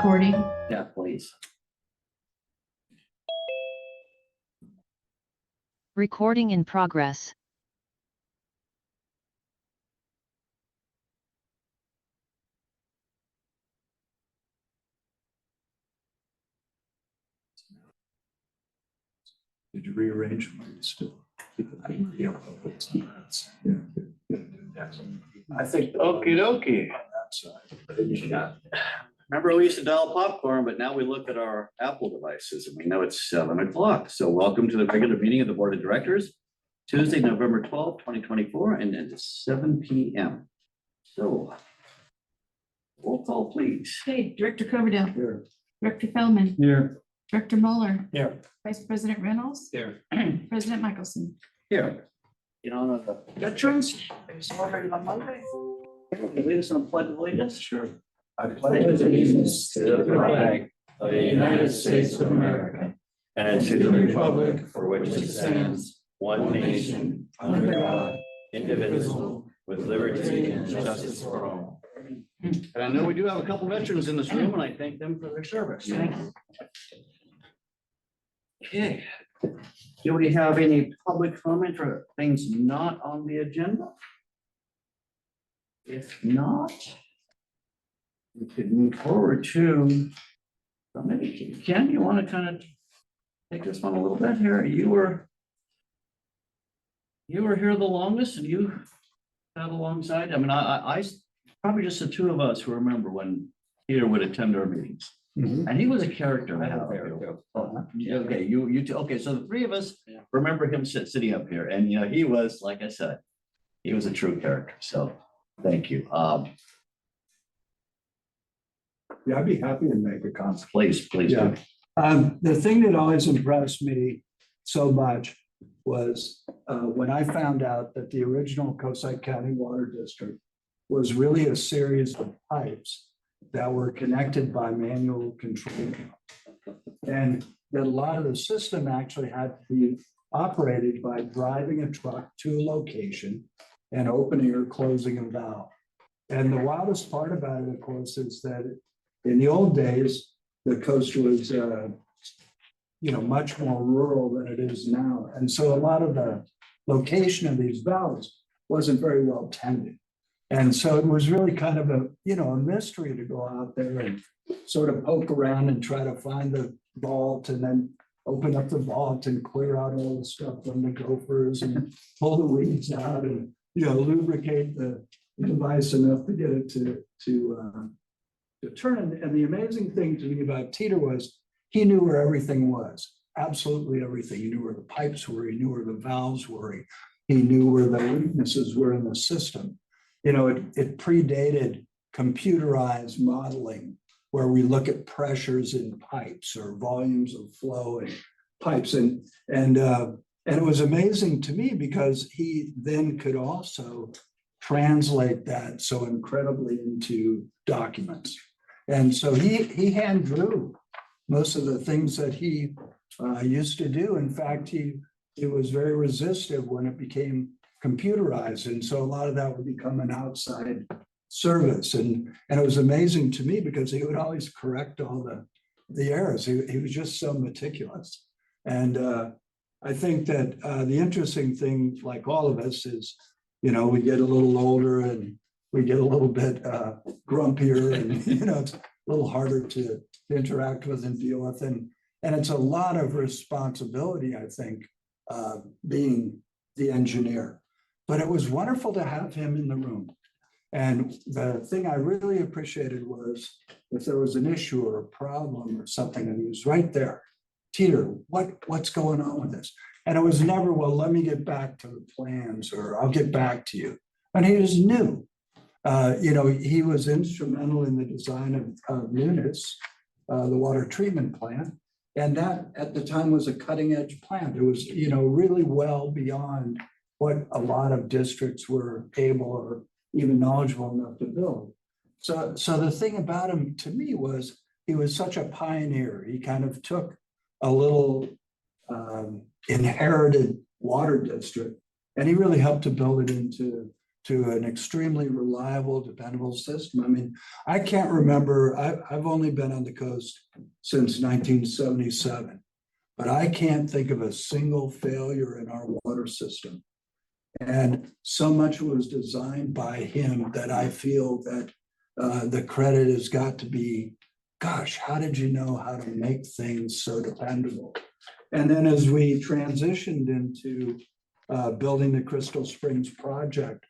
recording. Yeah, please. Recording in progress. Did you rearrange them? Or you still? Yeah. I think, okie dokie. Remember, we used to dial popcorn, but now we look at our Apple devices and we know it's 7 o'clock. So welcome to the regular meeting of the Board of Directors, Tuesday, November 12th, 2024, and it's 7 p.m. So roll call, please. Okay, Director Coverdale. Here. Director Feldman. Here. Director Mueller. Here. Vice President Reynolds. Here. President Michelson. Here. You know, the veterans, they celebrated on Monday. Lead us on the pledge of allegiance. Sure. I pledge allegiance to the flag of the United States of America and to the republic for which it stands, one nation, under God, indivisible, with liberty and justice for all. And I know we do have a couple veterans in this room, and I thank them for their service. Okay. Do we have any public comment or things not on the agenda? If not, we could move forward to, well, maybe Ken, you want to kind of take this one a little bit here? You were here the longest, and you sat alongside. I mean, I probably just the two of us who remember when Peter would attend our meetings. And he was a character. I have there, too. Okay, you two. Okay, so the three of us remember him sitting up here, and you know he was, like I said, he was a true character. So thank you. Yeah, I'd be happy to make a comment. Please Yeah. do. The thing that always impressed me so much was when I found out that the original Coastside County Water District was really a series of pipes that were connected by manual control. And that a lot of the system actually had to be operated by driving a truck to a location and opening or closing a valve. And the wildest part about it, of course, is that in the old days, the coast was, much more rural than it is now. And so a lot of the location of these valves wasn't very well tended. And so it was really kind of a mystery to go out there and sort of poke around and try to find the vault and then open up the vault and clear out all the stuff from the gophers and pull the weeds out and, lubricate the device enough to get it to turn. And the amazing thing to me about Teeter was he knew where everything was, absolutely everything. He knew where the pipes were, he knew where the valves were, he knew where the weaknesses were in the system. It predated computerized modeling where we look at pressures in pipes or volumes of flow in pipes. And it was amazing to me because he then could also translate that so incredibly into documents. And so he hand drew most of the things that he used to do. In fact, he was very resistive when it became computerized. And so a lot of that would become an outside service. And it was amazing to me because he would always correct all the errors. He was just so meticulous. And I think that the interesting thing, like all of us, is, we get a little older and we get a little bit grumpier and, it's a little harder to interact with and deal with. And it's a lot of responsibility, I think, being the engineer. But it was wonderful to have him in the room. And the thing I really appreciated was if there was an issue or a problem or something, and he was right there. Teeter, what's going on with this? And it was never, well, let me get back to the plans or I'll get back to you. And he just knew. He was instrumental in the design of Munis, the water treatment plant. And that at the time was a cutting edge plant. It was, really well beyond what a lot of districts were able or even knowledgeable enough to build. So the thing about him to me was he was such a pioneer. He kind of took a little inherited water district and he really helped to build it into to an extremely reliable, dependable system. I mean, I can't remember, I've only been on the coast since 1977, but I can't think of a single failure in our water system. And so much was designed by him that I feel that the credit has got to be, gosh, how did you know how to make things so dependable? And then as we transitioned into building the Crystal Springs project,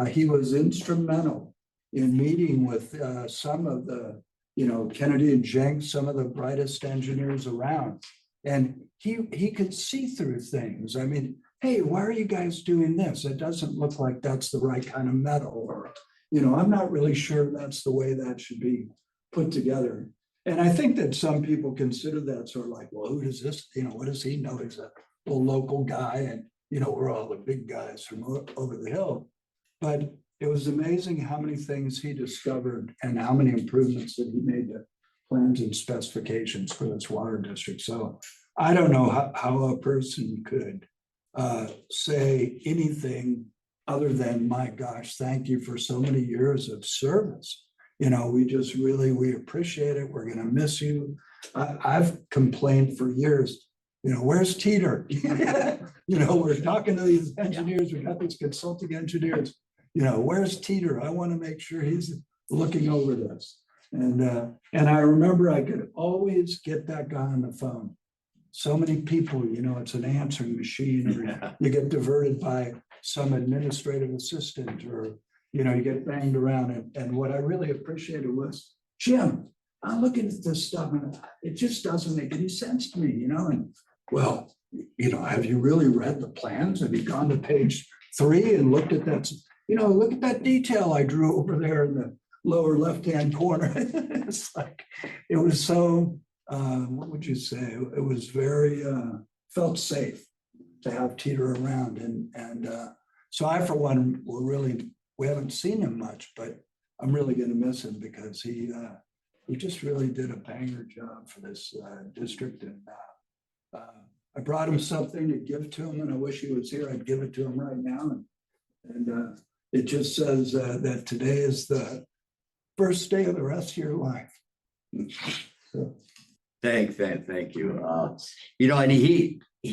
he was instrumental in meeting with some of the, Kennedy and Jenks, some of the brightest engineers around. And he could see through things. I mean, hey, why are you guys doing this? It doesn't look like that's the right kind of metal, or, I'm not really sure that's the way that should be put together. And I think that some people consider that sort of like, well, who does this, what does he know? He's a little local guy, and, we're all the big guys from over the hill. But it was amazing how many things he discovered and how many improvements that he made to plans and specifications for this water district. So I don't know how a person could say anything other than, my gosh, thank you for so many years of service. We appreciate it. We're going to miss you. I've complained for years, where's Teeter? We're talking to these engineers. We got these consulting engineers, where's Teeter? I want to make sure he's looking over this. And I remember I could always get that guy on the phone. So many people, it's an answering machine, or you get diverted by some administrative assistant, or, you get banged around. And what I really appreciated was, Jim, I'm looking at this stuff and it just doesn't make any sense to me, and well, have you really read the plans? Have you gone to page 3 and looked at that? Look at that detail I drew over there in the lower left-hand corner. It's like, it was so, what would you say? It was very, felt safe to have Teeter around. And so I, for one, we haven't seen him much, but I'm really going to miss him because he just really did a banger job for this district. And I brought him something to give to him, and I wish he was here. I'd give it to him right now. And it just says that today is the first day of the rest of your life. So. Thank you. And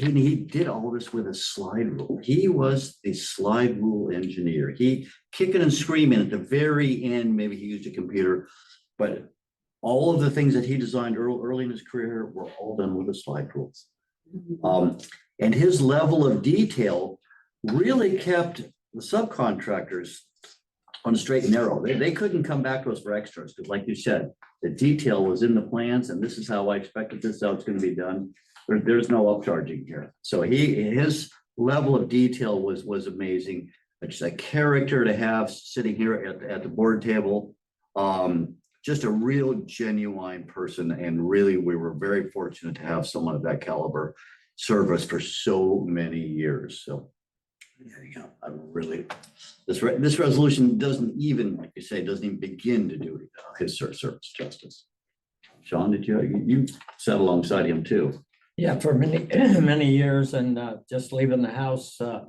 he did all this with a slide rule. He was a slide rule engineer. He kicking and screaming at the very end. Maybe he used a computer, but all of the things that he designed early in his career were all done with the slide rules. And his level of detail really kept the subcontractors on a straight and narrow. They couldn't come back to us for extras, because like you said, the detail was in the plans, and this is how I expected this, how it's going to be done. There's no upcharging here. So his level of detail was amazing. Just a character to have sitting here at the board table. Just a real genuine person, and really we were very fortunate to have someone of that caliber serve us for so many years. So I'm really, this resolution doesn't even, like you say, doesn't even begin to do his service justice. Sean, did you sat alongside him too? Yeah, for many years, and just leaving the house, the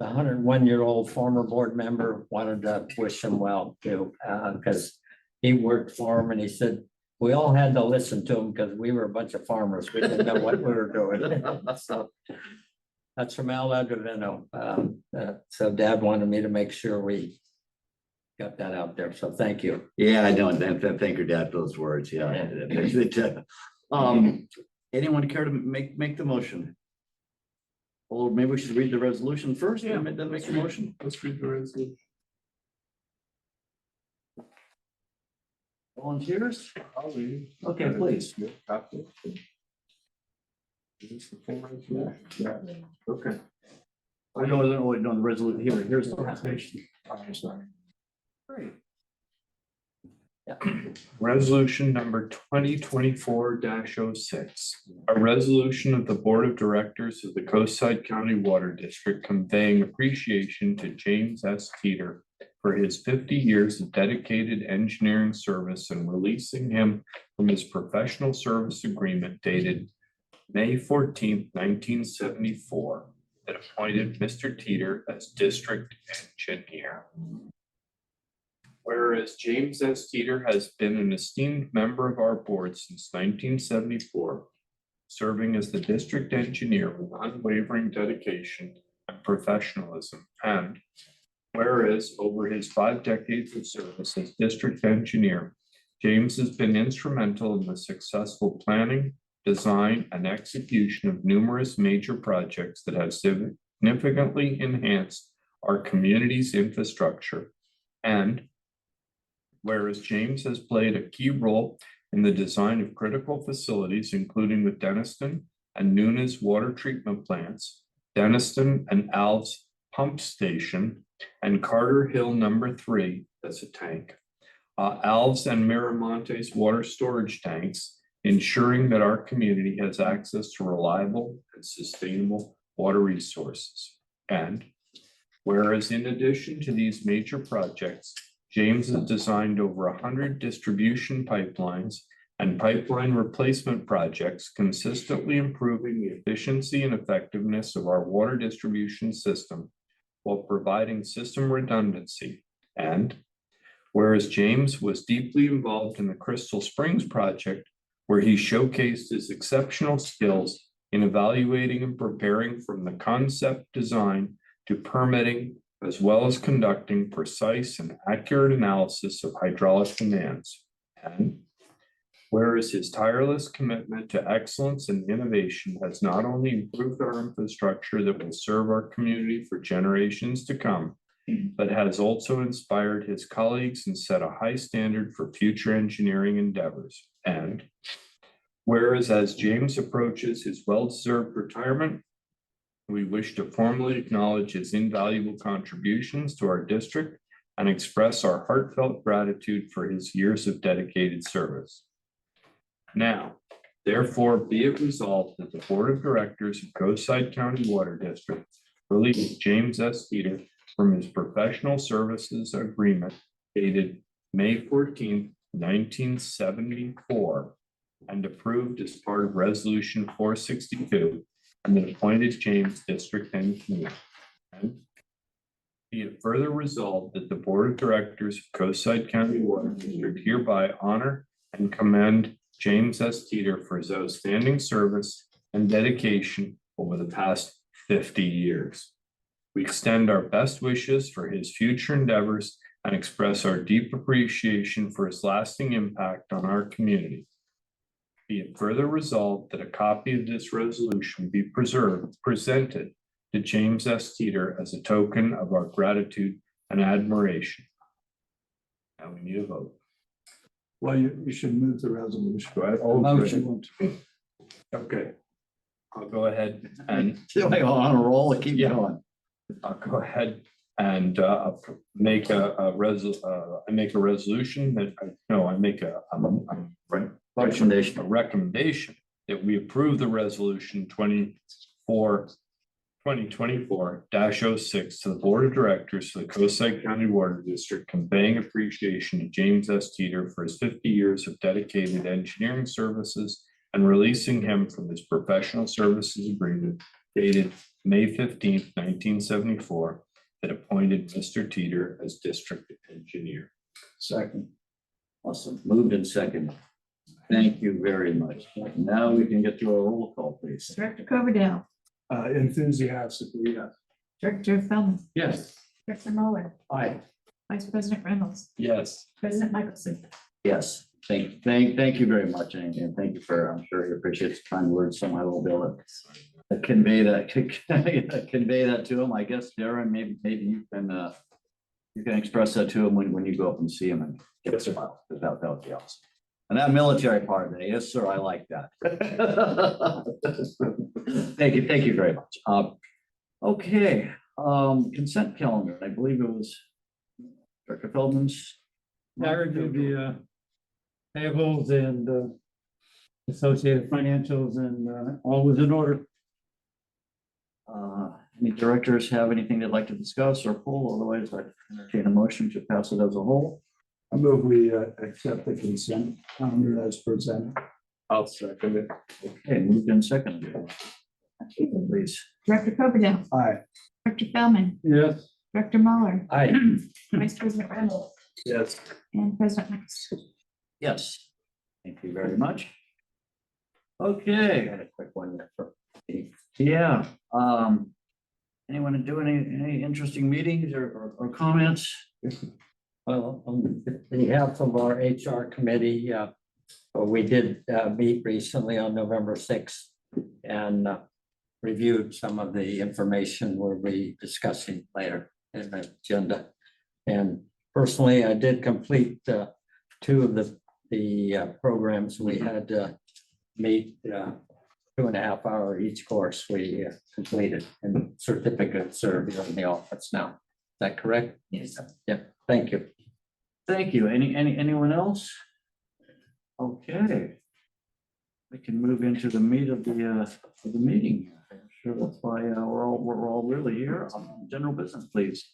101-year-old former board member wanted to wish him well too, because he worked for him, and he said we all had to listen to him because we were a bunch of farmers. We didn't know what we were doing. So that's from Al Adovino. So Dad wanted me to make sure we got that out there. So thank you. Yeah, I know. And thank your dad for those words. Yeah. Anyone care to make the motion? Or maybe we should read the resolution first, and then make the motion. Let's read the resolution. Volunteers? I'll read. Okay, please. Is this the full resolution? Yeah. Okay. I know, the resolution. Here's the Presentation. I'm sorry. Great. Resolution number 2024-06. A resolution of the Board of Directors of the Coastside County Water District conveying appreciation to James S. Teeter for his 50 years of dedicated engineering service and releasing him from his professional service agreement dated May 14th, 1974, that appointed Mr. Teeter as district engineer. Whereas James S. Teeter has been an esteemed member of our board since 1974, serving as the district engineer with unwavering dedication and professionalism. And whereas over his 5 decades of service as district engineer, James has been instrumental in the successful planning, design, and execution of numerous major projects that have significantly enhanced our community's infrastructure. And whereas James has played a key role in the design of critical facilities, including the Denniston and Nunes water treatment plants, Denniston and Alves pump station, and Carter Hill number 3, that's a tank, Alves and Miramontes water storage tanks, ensuring that our community has access to reliable and sustainable water resources. And whereas in addition to these major projects, James has designed over 100 distribution pipelines and pipeline replacement projects, consistently improving the efficiency and effectiveness of our water distribution system while providing system redundancy. And whereas James was deeply involved in the Crystal Springs project, where he showcased his exceptional skills in evaluating and preparing from the concept design to permitting, as well as conducting precise and accurate analysis of hydraulic demands. And whereas his tireless commitment to excellence and innovation has not only improved our infrastructure that will serve our community for generations to come, but has also inspired his colleagues and set a high standard for future engineering endeavors. And whereas as James approaches his well-deserved retirement, we wish to formally acknowledge his invaluable contributions to our district and express our heartfelt gratitude for his years of dedicated service. Now, therefore, be it resolved that the Board of Directors of Coastside County Water District release James S. Teeter from his professional services agreement dated May 14th, 1974, and approved as part of Resolution 462, and then appointed James district engineer. And be it further resolved that the Board of Directors of Coastside County Water District hereby honor and commend James S. Teeter for his outstanding service and dedication over the past 50 years. We extend our best wishes for his future endeavors and express our deep appreciation for his lasting impact on our community. Be it further resolved that a copy of this resolution be presented to James S. Teeter as a token of our gratitude and admiration. Now we need a vote. Well, you should move the resolution. Oh, Motion. Okay. I'll go ahead and On a roll, keep Yeah. going. I'll go ahead and make a resolution that, I make a Recommendation. recommendation that we approve the resolution 2024-06 to the Board of Directors for the Coastside County Water District, conveying appreciation to James S. Teeter for his 50 years of dedicated engineering services and releasing him from his professional services agreement dated May 15th, 1974, that appointed Mr. Teeter as district engineer. Second. Awesome. Moved and second. Thank you very much. Now we can get to a roll call, please. Director Coverdale, Enthusiastically, yes. Director Feldman, Yes. Director Mueller, Aye. Vice President Reynolds, Yes. President Michelson. Yes, thank you very much, and thank you for, I'm sure you appreciate the kind words, so I will be able to convey that to him. I guess, Darren, maybe you can express that to him when you go up and see him and give us a smile, because that would be awesome. And that military part of it, yes, sir, I like that. Thank you very much. Okay, consent calendar, I believe it was Director Feldman's. I reviewed the payables and associated financials, and all was in order. Any directors have anything they'd like to discuss or pull? Otherwise, I entertain a motion to pass it as a whole. I move we accept the consent calendar as presented. I'll second it. Okay, moved in second. Please. Director Coverdale, Aye. Director Feldman, Yes. Director Muller, Aye. Vice President Reynolds, Yes. and President Nichols. Yes. Thank you very much. I Okay, got a quick one there for Steve. yeah, anyone do any interesting meetings or comments? Well, on behalf of our HR committee, we did meet recently on November 6th and reviewed some of the information we'll be discussing later in the agenda. And personally, I did complete two of the programs we had meet 2.5 hour each course we completed, and certificates are here in the office now. Is that correct? Yes. Yeah, thank you. Thank you. Anyone else? Okay. We can move into the meat of the meeting. I'm sure that's why we're all really here. General business, please.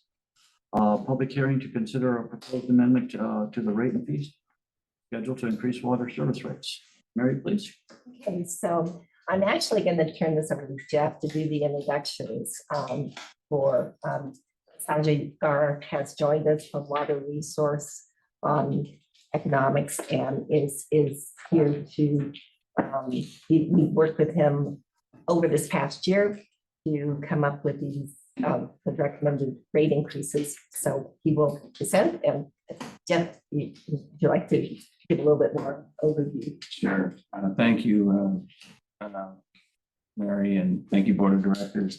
Public hearing to consider a proposed amendment to the rate and fees schedule to increase water service rates. Mary, please. Okay, so I'm actually going to turn this over to Jeff to do the introductions for Sanjay Gar has joined us from Water Resource Economics and is here to, we worked with him over this past year to come up with these the recommended rate increases. So he will present, and Jeff, would you like to give a little bit more overview? Sure. Thank you, Mary, and thank you, Board of Directors.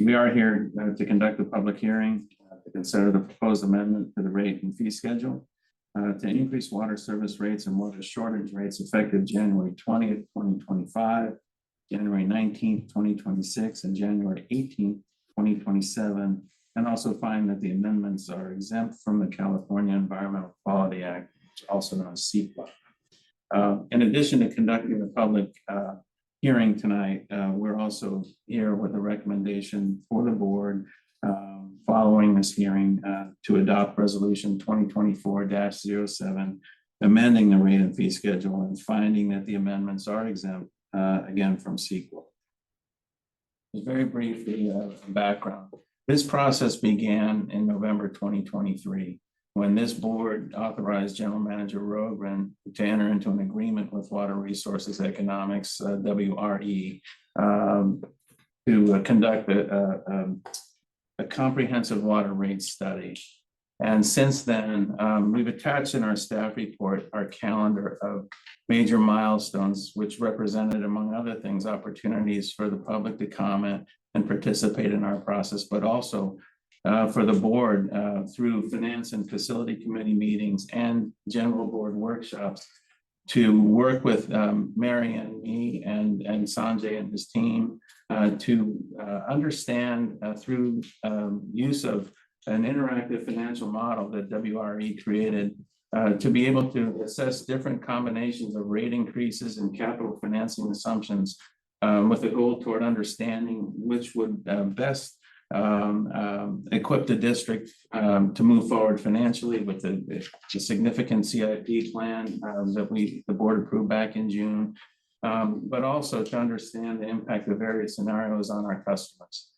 We are here to conduct a public hearing to consider the proposed amendment to the rate and fee schedule to increase water service rates and water shortage rates effective January 20th, 2025, January 19th, 2026, and January 18th, 2027, and also find that the amendments are exempt from the California Environmental Quality Act, also known as CEQA. In addition to conducting the public hearing tonight, we're also here with a recommendation for the board following this hearing to adopt resolution 2024-07, amending the rate and fee schedule and finding that the amendments are exempt again from CEQA. Very briefly, background. This process began in November 2023 when this board authorized General Manager Rogren to enter into an agreement with Water Resources Economics, WRE, to conduct a comprehensive water rate study. And since then, we've attached in our staff report our calendar of major milestones, which represented, among other things, opportunities for the public to comment and participate in our process, but also for the board through finance and facility committee meetings and general board workshops to work with Mary and me and Sanjay and his team to understand through use of an interactive financial model that WRE created to be able to assess different combinations of rate increases and capital financing assumptions with a goal toward understanding which would best equip the district to move forward financially with the significant CIP plan that the board approved back in June, but also to understand the impact of various scenarios on our customers.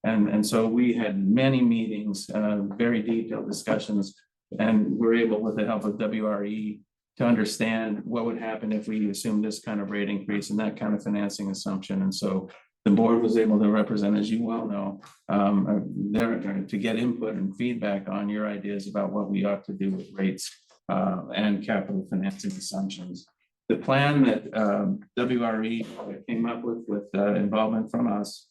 And so we had many meetings, very detailed discussions, and we're able, with the help of WRE, to understand what would happen if we assume this kind of rate increase and that kind of financing assumption. And so the board was able to represent, as you well know, there to get input and feedback on your ideas about what we ought to do with rates and capital financing assumptions. The plan that WRE came up with involvement from us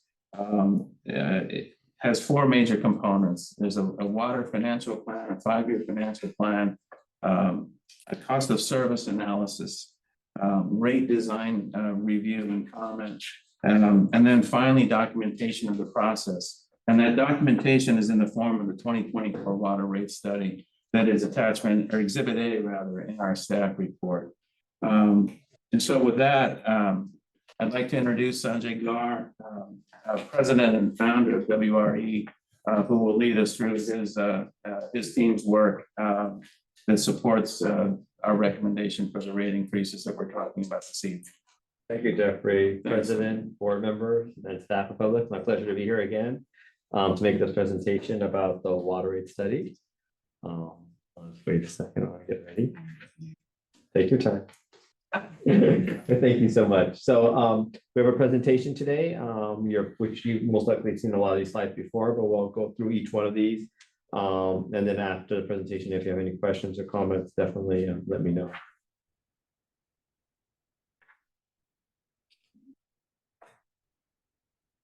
it has 4 major components. There's a water financial plan, a 5-year financial plan, a cost of service analysis, rate design review and comment, and then finally documentation of the process. And that documentation is in the form of the 2024 water rate study that is attachment or exhibit A rather in our staff report. And so with that, I'd like to introduce Sanjay Gar, president and founder of WRE, who will lead us through his team's work that supports our recommendation for the rate increases that we're talking about this evening. Thank you, Jeffrey, President, board members, and staff of public. My pleasure to be here again to make this presentation about the water rate study. Let's wait a second while I get ready. Take your time. Thank you so much. So we have a presentation today, which you've most likely seen a lot of these slides before, but we'll go through each one of these. And then after the presentation, if you have any questions or comments, definitely let me know.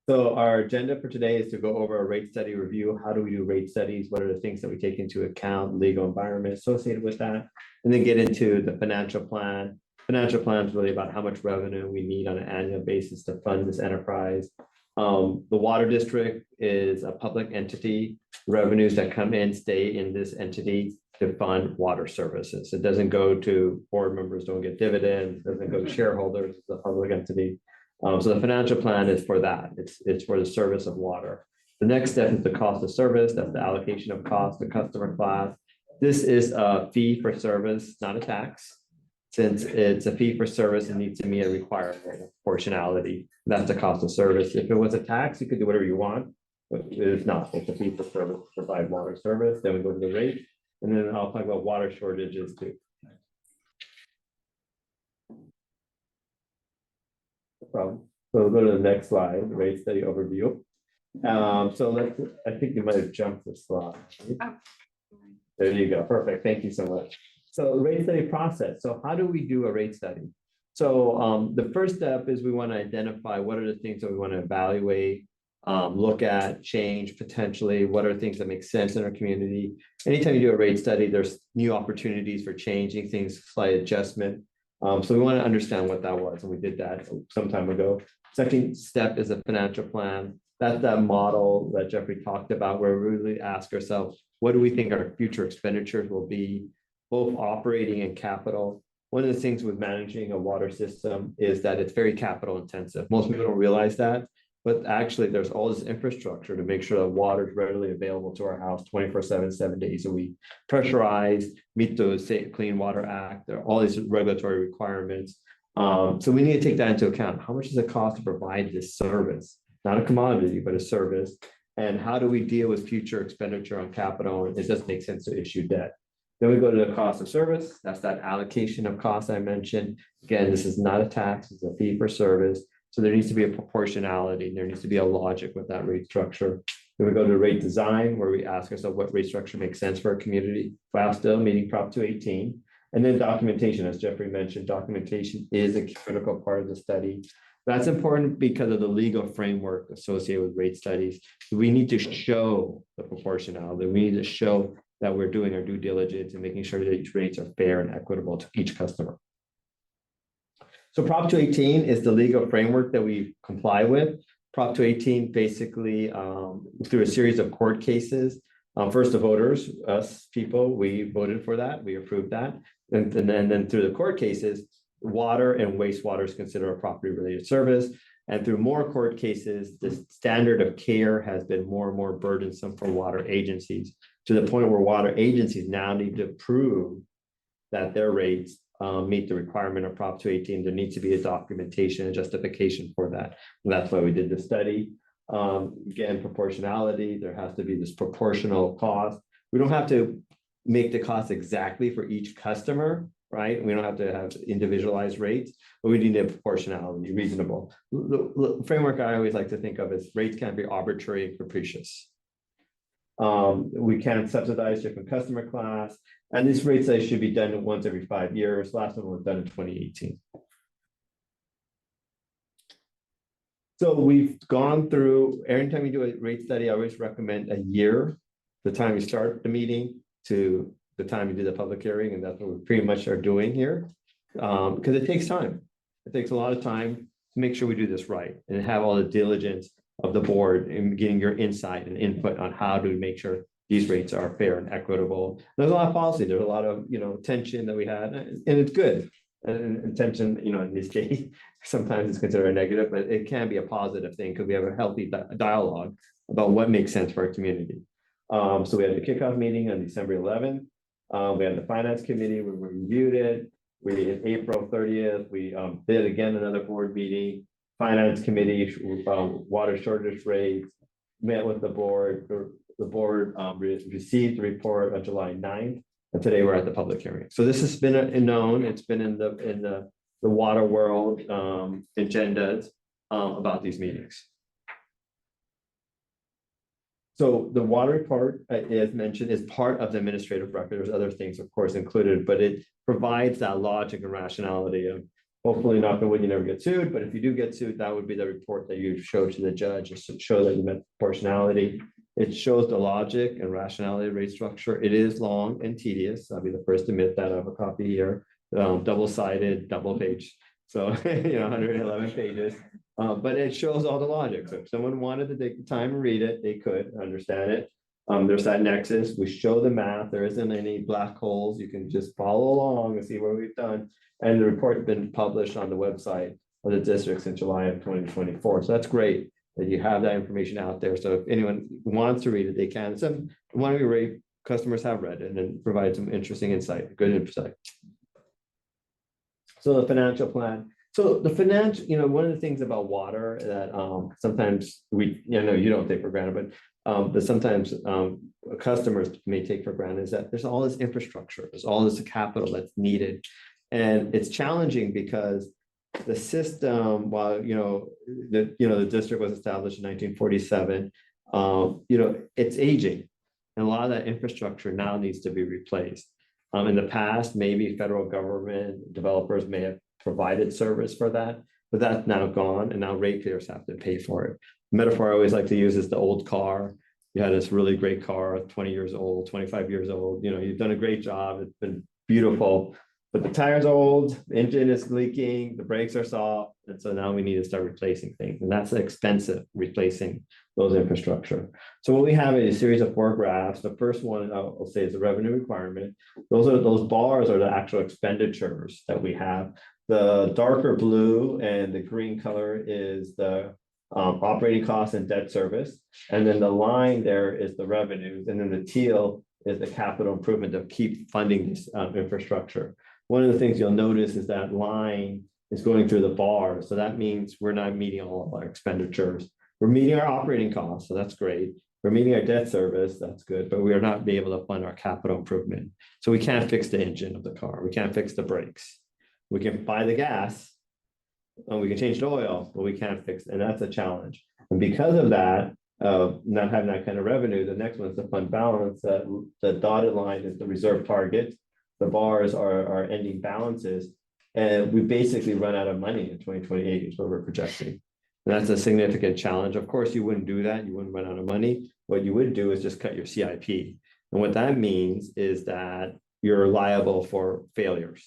So our agenda for today is to go over a rate study review. How do we do rate studies? What are the things that we take into account, legal environment associated with that? And then get into the financial plan. Financial plan is really about how much revenue we need on an annual basis to fund this enterprise. The water district is a public entity. Revenues that come in stay in this entity to fund water services. It doesn't go to board members, don't get dividends, doesn't go to shareholders, it's a public entity. So the financial plan is for that. It's for the service of water. The next step is the cost of service. That's the allocation of cost to customer class. This is a fee for service, not a tax. Since it's a fee for service, it needs to meet a requirement of proportionality. That's the cost of service. If it was a tax, you could do whatever you want, but it's not. It's a fee for service to provide water service. Then we go to the rate, and then I'll talk about water shortages too. No problem. So we'll go to the next slide, rate study overview. So I think you might have jumped the slide. There you go. Perfect. Thank you so much. So rate study process. So how do we do a rate study? So the first step is we want to identify what are the things that we want to evaluate, look at, change potentially, what are things that make sense in our community. Anytime you do a rate study, there's new opportunities for changing things, slight adjustment. So we want to understand what that was, and we did that some time ago. Second step is a financial plan. That's that model that Jeffrey talked about, where we really ask ourselves, what do we think our future expenditures will be, both operating and capital. One of the things with managing a water system is that it's very capital intensive. Most people don't realize that, but actually there's all this infrastructure to make sure that water is readily available to our house 24/7, 7 days a week. Pressurized, meet the Clean Water Act, there are all these regulatory requirements. So we need to take that into account. How much does it cost to provide this service? Not a commodity, but a service. And how do we deal with future expenditure on capital? It doesn't make sense to issue debt. Then we go to the cost of service. That's that allocation of costs I mentioned. Again, this is not a tax, it's a fee for service. So there needs to be a proportionality. There needs to be a logic with that rate structure. Then we go to rate design, where we ask ourselves what rate structure makes sense for our community, while still meeting Prop 218. And then documentation, as Jeffrey mentioned, documentation is a critical part of the study. That's important because of the legal framework associated with rate studies. We need to show the proportionality. We need to show that we're doing our due diligence and making sure that each rates are fair and equitable to each customer. So Prop 218 is the legal framework that we comply with. Prop 218 basically, through a series of court cases, first the voters, us people, we voted for that, we approved that. And then through the court cases, water and wastewater is considered a property related service. And through more court cases, the standard of care has been more and more burdensome for water agencies, to the point where water agencies now need to prove that their rates meet the requirement of Prop 218. There needs to be a documentation and justification for that. And that's why we did the study. Again, proportionality, there has to be this proportional cost. We don't have to make the cost exactly for each customer, right? We don't have to have individualized rates, but we need a proportionality, reasonable. The framework I always like to think of is rates can't be arbitrary and capricious. We can't subsidize different customer class, and these rate studies should be done once every 5 years. Last one was done in 2018. So we've gone through, every time you do a rate study, I always recommend a year, the time you start the meeting to the time you do the public hearing, and that's what we pretty much are doing here. Because it takes time. It takes a lot of time to make sure we do this right and have all the diligence of the board in getting your insight and input on how to make sure these rates are fair and equitable. There's a lot of policy, there's a lot of tension that we had, and it's good. And tension, in this case, sometimes it's considered a negative, but it can be a positive thing because we have a healthy dialogue about what makes sense for our community. So we had the kickoff meeting on December 11th. We had the finance committee where we reviewed it. in April 30th, we did again another board meeting, finance committee, water shortage rates, met with the board, the board received the report on July 9th, and today we're at the public hearing. So this has been known, it's been in the water world agendas about these meetings. So the water report, as mentioned, is part of the administrative record. There's other things, of course, included, but it provides that logic and rationality of hopefully not the way you never get sued, but if you do get sued, that would be the report that you show to the judge to show that you met proportionality. It shows the logic and rationality of rate structure. It is long and tedious. I'll be the first to admit that. I have a copy here, double-sided, double page. So, 111 pages. But it shows all the logic. So if someone wanted to take the time and read it, they could understand it. There's that nexus. We show the math. There isn't any black holes. You can just follow along and see what we've done. And the report's been published on the website of the districts in July of 2024. So that's great that you have that information out there. So if anyone wants to read it, they can. Some one of your customers have read it and provide some interesting insight, good insight. So the financial plan. So the financial, one of the things about water that sometimes you don't take for granted, but sometimes customers may take for granted is that there's all this infrastructure, there's all this capital that's needed. And it's challenging because the system, while the district was established in 1947, it's aging. And a lot of that infrastructure now needs to be replaced. In the past, maybe federal government developers may have provided service for that, but that's now gone, and now ratepayers have to pay for it. The metaphor I always like to use is the old car. You had this really great car, 20 years old, 25 years old. You've done a great job. It's been beautiful, but the tire's old, the engine is leaking, the brakes are soft, and so now we need to start replacing things, and that's expensive, replacing those infrastructure. So what we have is a series of 4 graphs. The first one I'll say is the revenue requirement. Those bars are the actual expenditures that we have. The darker blue and the green color is the operating costs and debt service. And then the line there is the revenues. And then the teal is the capital improvement to keep funding this infrastructure. One of the things you'll notice is that line is going through the bar. So that means we're not meeting all of our expenditures. We're meeting our operating costs, so that's great. We're meeting our debt service, that's good, but we are not being able to fund our capital improvement. So we can't fix the engine of the car. We can't fix the brakes. We can buy the gas and we can change the oil, but we can't fix it. And that's a challenge. And because of that, not having that kind of revenue, the next one is the fund balance. The dotted line is the reserve target. The bars are ending balances. And we basically run out of money in 2028 is what we're projecting. And that's a significant challenge. Of course, you wouldn't do that. You wouldn't run out of money. What you would do is just cut your CIP. And what that means is that you're liable for failures.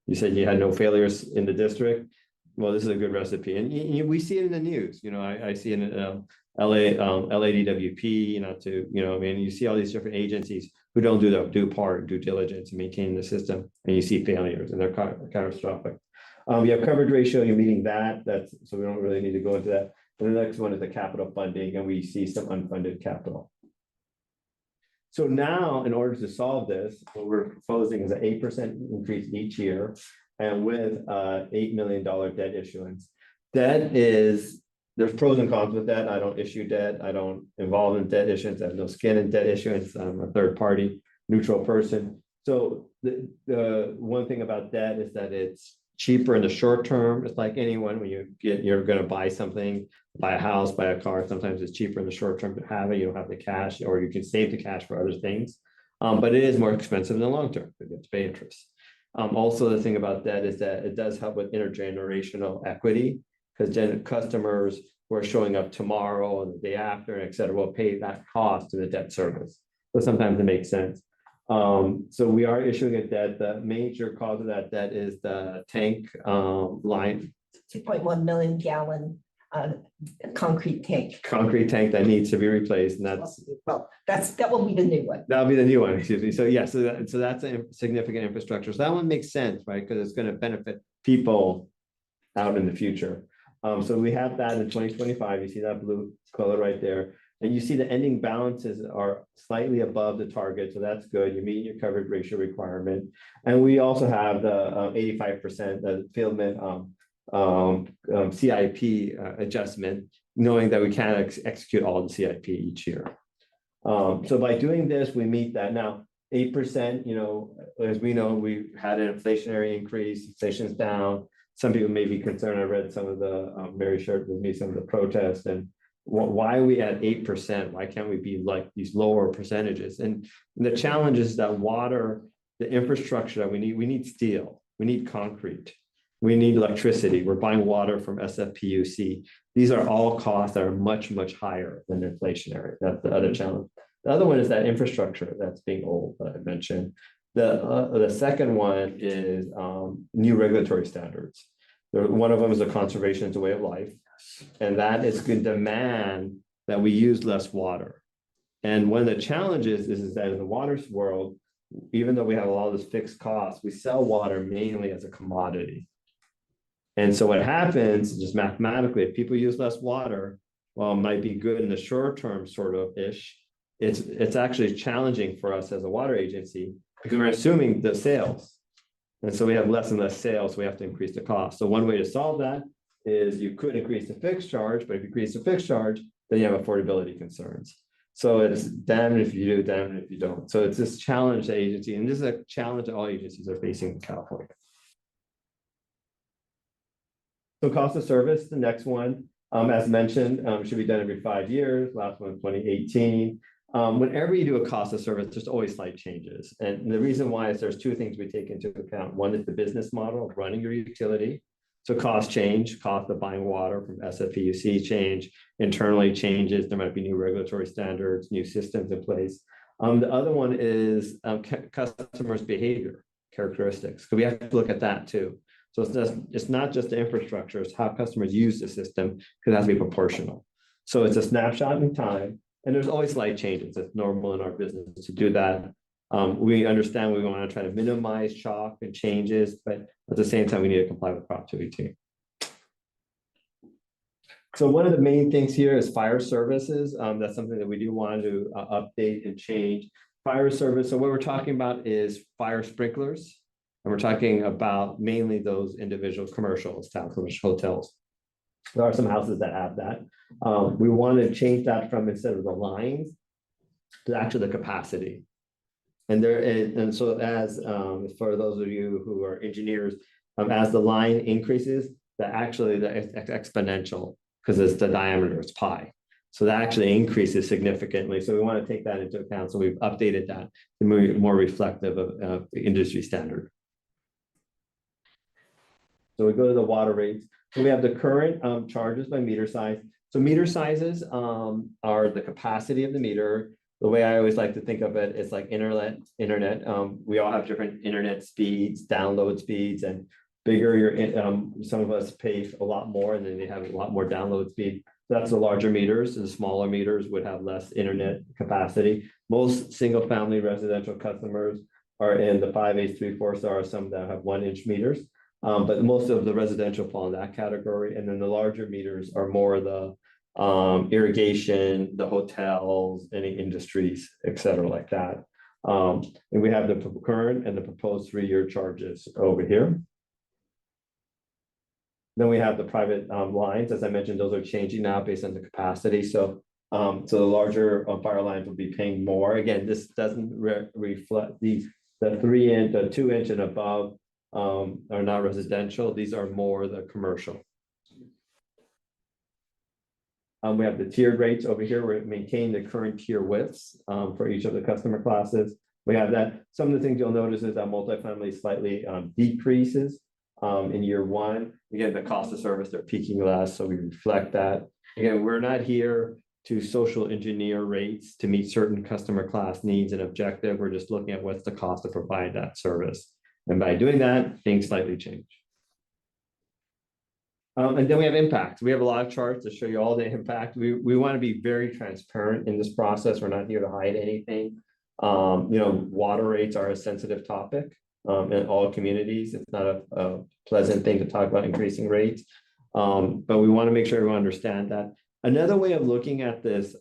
You said you had no failures in the district. Well, this is a good recipe. And we see it in the news. I see it in LADWP, you see all these different agencies who don't do the due diligence and maintain the system. And you see failures and they're catastrophic. You have coverage ratio, you're meeting that. So we don't really need to go into that. And the next one is the capital funding, and we see some unfunded capital. So now, in order to solve this, what we're proposing is an 8% increase each year, and with $8 million debt issuance. There's pros and cons with that. I don't issue debt. I don't involve in debt issuance. I have no skin in debt issuance. I'm a third party, neutral person. So the one thing about debt is that it's cheaper in the short term. It's like anyone, when you're going to buy something, buy a house, buy a car, sometimes it's cheaper in the short term to have it. You don't have the cash, or you can save the cash for other things. But it is more expensive in the long term because you have to pay interest. Also, the thing about debt is that it does help with intergenerational equity, because customers who are showing up tomorrow and the day after, and et cetera, will pay that cost to the debt service. So sometimes it makes sense. So we are issuing a debt. The major cause of that debt is the tank line. 2.1 million gallon concrete tank. Concrete tank that needs to be replaced, and that will be the new one. That'll be the new one, excuse me. So yeah, so that's a significant infrastructure. So that one makes sense, right? Because it's going to benefit people out in the future. So we have that in 2025. You see that blue color right there. And you see the ending balances are slightly above the target, so that's good. You meet your coverage ratio requirement. And we also have the 85%, the Fieldman CIP adjustment, knowing that we can't execute all the CIP each year. So by doing this, we meet that. Now, 8%, as we know, we had an inflationary increase, inflation's down. Some people may be concerned. I read some of the, Mary shared with me some of the protests, and why are we at 8%? Why can't we be like these lower percentages? And the challenge is that water, the infrastructure that we need steel, we need concrete, we need electricity. We're buying water from SFPUC. These are all costs that are much, much higher than inflationary. That's the other challenge. The other one is that infrastructure that's being old that I mentioned. The second one is new regulatory standards. One of them is a conservation as a way of life. And that is going to demand that we use less water. And one of the challenges is that in the water world, even though we have all this fixed costs, we sell water mainly as a commodity. And so what happens, just mathematically, if people use less water, well, it might be good in the short term, sort of ish. It's actually challenging for us as a water agency because we're assuming the sales. And so we have less and less sales, so we have to increase the cost. So one way to solve that is you could increase the fixed charge, but if you increase the fixed charge, then you have affordability concerns. So it's damn if you do, damn if you don't. So it's this challenge to agency, and this is a challenge that all agencies are facing in California. So cost of service, the next one, as mentioned, should be done every 5 years. Last one, 2018. Whenever you do a cost of service, there's always slight changes. And the reason why is there's two things we take into account. One is the business model of running your utility. So cost change, cost of buying water from SFPUC change, internally changes. There might be new regulatory standards, new systems in place. The other one is customers' behavior characteristics. So we have to look at that too. So it's not just the infrastructure, it's how customers use the system, because it has to be proportional. So it's a snapshot in time, and there's always slight changes. It's normal in our business to do that. We understand we want to try to minimize shock and changes, but at the same time, we need to comply with Prop 218. So one of the main things here is fire services. That's something that we do want to update and change. Fire service, so what we're talking about is fire sprinklers. And we're talking about mainly those individual commercials, town commercial hotels. There are some houses that have that. We want to change that from instead of the lines to actually the capacity. And so as for those of you who are engineers, as the line increases, that actually the exponential, because it's the diameter, it's pi. So that actually increases significantly. So we want to take that into account. So we've updated that to be more reflective of the industry standard. So we go to the water rates. So we have the current charges by meter size. So meter sizes are the capacity of the meter. The way I always like to think of it is like internet. We all have different internet speeds, download speeds, and bigger your some of us pay a lot more, and then they have a lot more download speed. So that's the larger meters, and the smaller meters would have less internet capacity. Most single family residential customers are in the 5/8, 3/4. There are some that have 1-inch meters. But most of the residential fall in that category. And then the larger meters are more the irrigation, the hotels, any industries, et cetera, like that. And we have the current and the proposed 3-year charges over here. Then we have the private lines. As I mentioned, those are changing now based on the capacity. So the larger fire lines will be paying more. Again, this doesn't reflect the 3-inch, the 2-inch and above are not residential. These are more the commercial. We have the tiered rates over here. We're maintaining the current tier widths for each of the customer classes. We have that. Some of the things you'll notice is that multifamily slightly decreases in year 1. Again, the cost of service, they're peaking less, so we reflect that. Again, we're not here to social engineer rates to meet certain customer class needs and objective. We're just looking at what's the cost to provide that service. And by doing that, things slightly change. And then we have impact. We have a lot of charts to show you all the impact. We want to be very transparent in this process. We're not here to hide anything. Water rates are a sensitive topic in all communities. It's not a pleasant thing to talk about increasing rates. But we want to make sure everyone understand that. Another way of looking at this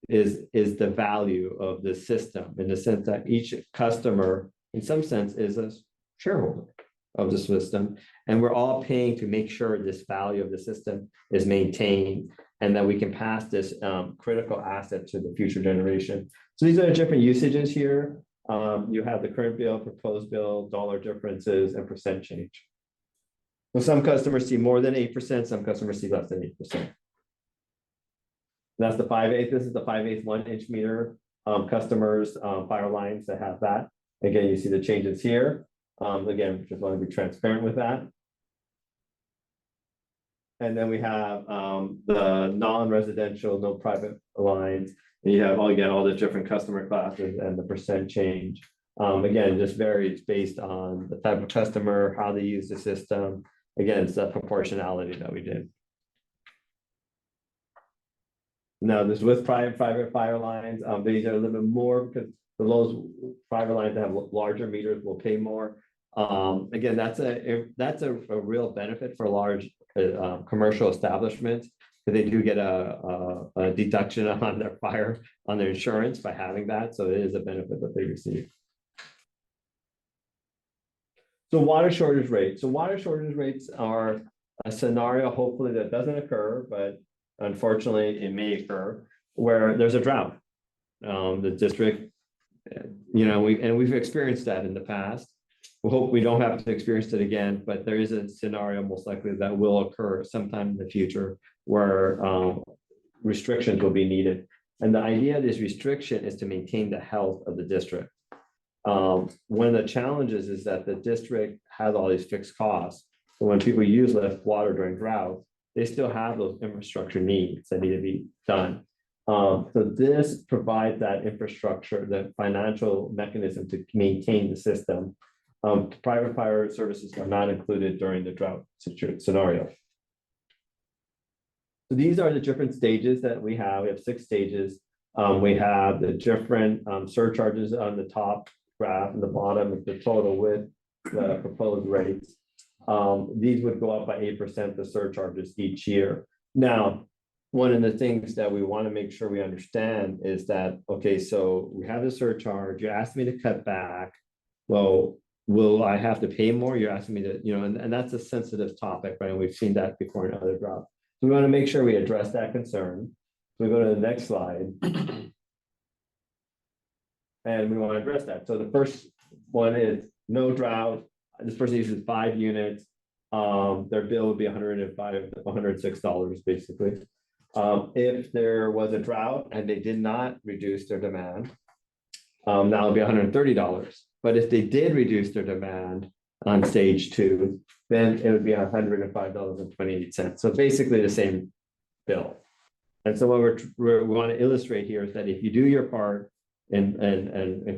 is the value of the system, in the sense that each customer, in some sense, is a shareholder of the system. And we're all paying to make sure this value of the system is maintained and that we can pass this critical asset to the future generation. So these are the different usages here. You have the current bill, proposed bill, dollar differences, and percent change. So some customers see more than 8%, some customers see less than 8%. That's the 5/8. This is the 5/8 1-inch meter customers fire lines that have that. Again, you see the changes here. Again, just want to be transparent with that. And then we have the non-residential, no private lines. And you have all the different customer classes and the percent change. Again, just varies based on the type of customer, how they use the system. Again, it's that proportionality that we did. Now, this with private fire lines, these are a little bit more because the those private lines that have larger meters will pay more. Again, that's a real benefit for large commercial establishments, because they do get a deduction on their insurance by having that. So it is a benefit that they receive. So water shortage rates. So water shortage rates are a scenario, hopefully, that doesn't occur, but unfortunately, it may occur where there's a drought. The district, we've experienced that in the past. We hope we don't have to experience it again, but there is a scenario most likely that will occur sometime in the future where restrictions will be needed. And the idea of this restriction is to maintain the health of the district. One of the challenges is that the district has all these fixed costs. So when people use less water during drought, they still have those infrastructure needs that need to be done. So this provides that infrastructure, the financial mechanism to maintain the system. Private fire services are not included during the drought scenario. So these are the different stages that we have. We have 6 stages. We have the different surcharges on the top graph, and the bottom is the total with the proposed rates. These would go up by 8%, the surcharges each year. Now, one of the things that we want to make sure we understand is that, okay, so we have the surcharge, you asked me to cut back. Well, will I have to pay more? You're asking me to, and that's a sensitive topic, right? And we've seen that before in other droughts. So we want to make sure we address that concern. So we go to the next slide. And we want to address that. So the first one is no drought. This person uses 5 units. Their bill would be $106 basically. If there was a drought and they did not reduce their demand, that would be $130. But if they did reduce their demand on stage 2, then it would be $105.28. So basically the same bill. And so what we want to illustrate here is that if you do your part and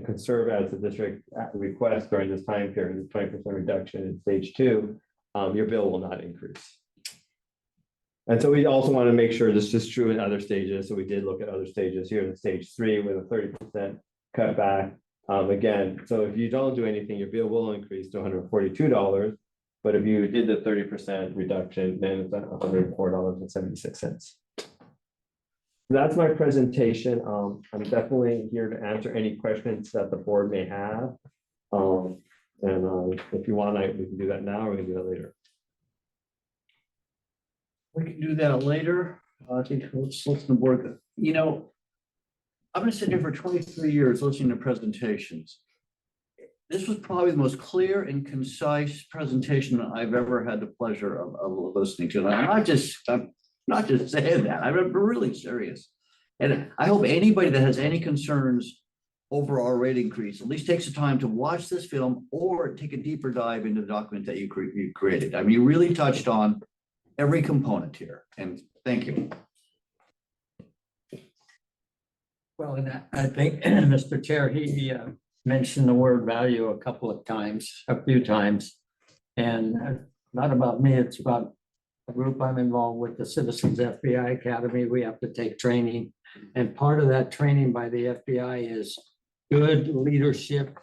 conserve as the district request during this time period, this 20% reduction in stage 2, your bill will not increase. And so we also want to make sure this is true in other stages. So we did look at other stages here in stage 3 with a 30% cutback. Again, so if you don't do anything, your bill will increase to $142. But if you did the 30% reduction, then it's $104.76. That's my presentation. I'm definitely here to answer any questions that the board may have. If you want, we can do that now, or we can do that later. We can do that later. I think let's listen to board. I've been sitting here for 23 years listening to presentations. This was probably the most clear and concise presentation I've ever had the pleasure of listening to. And I'm not just saying that. I'm really serious. And I hope anybody that has any concerns over our rate increase at least takes the time to watch this film or take a deeper dive into the document that you created. I mean, you really touched on every component here. And thank you. Well, and I think, Mr. Chair, he mentioned the word value a few times. And not about me, it's about a group I'm involved with, the Citizens FBI Academy. We have to take training. And part of that training by the FBI is good leadership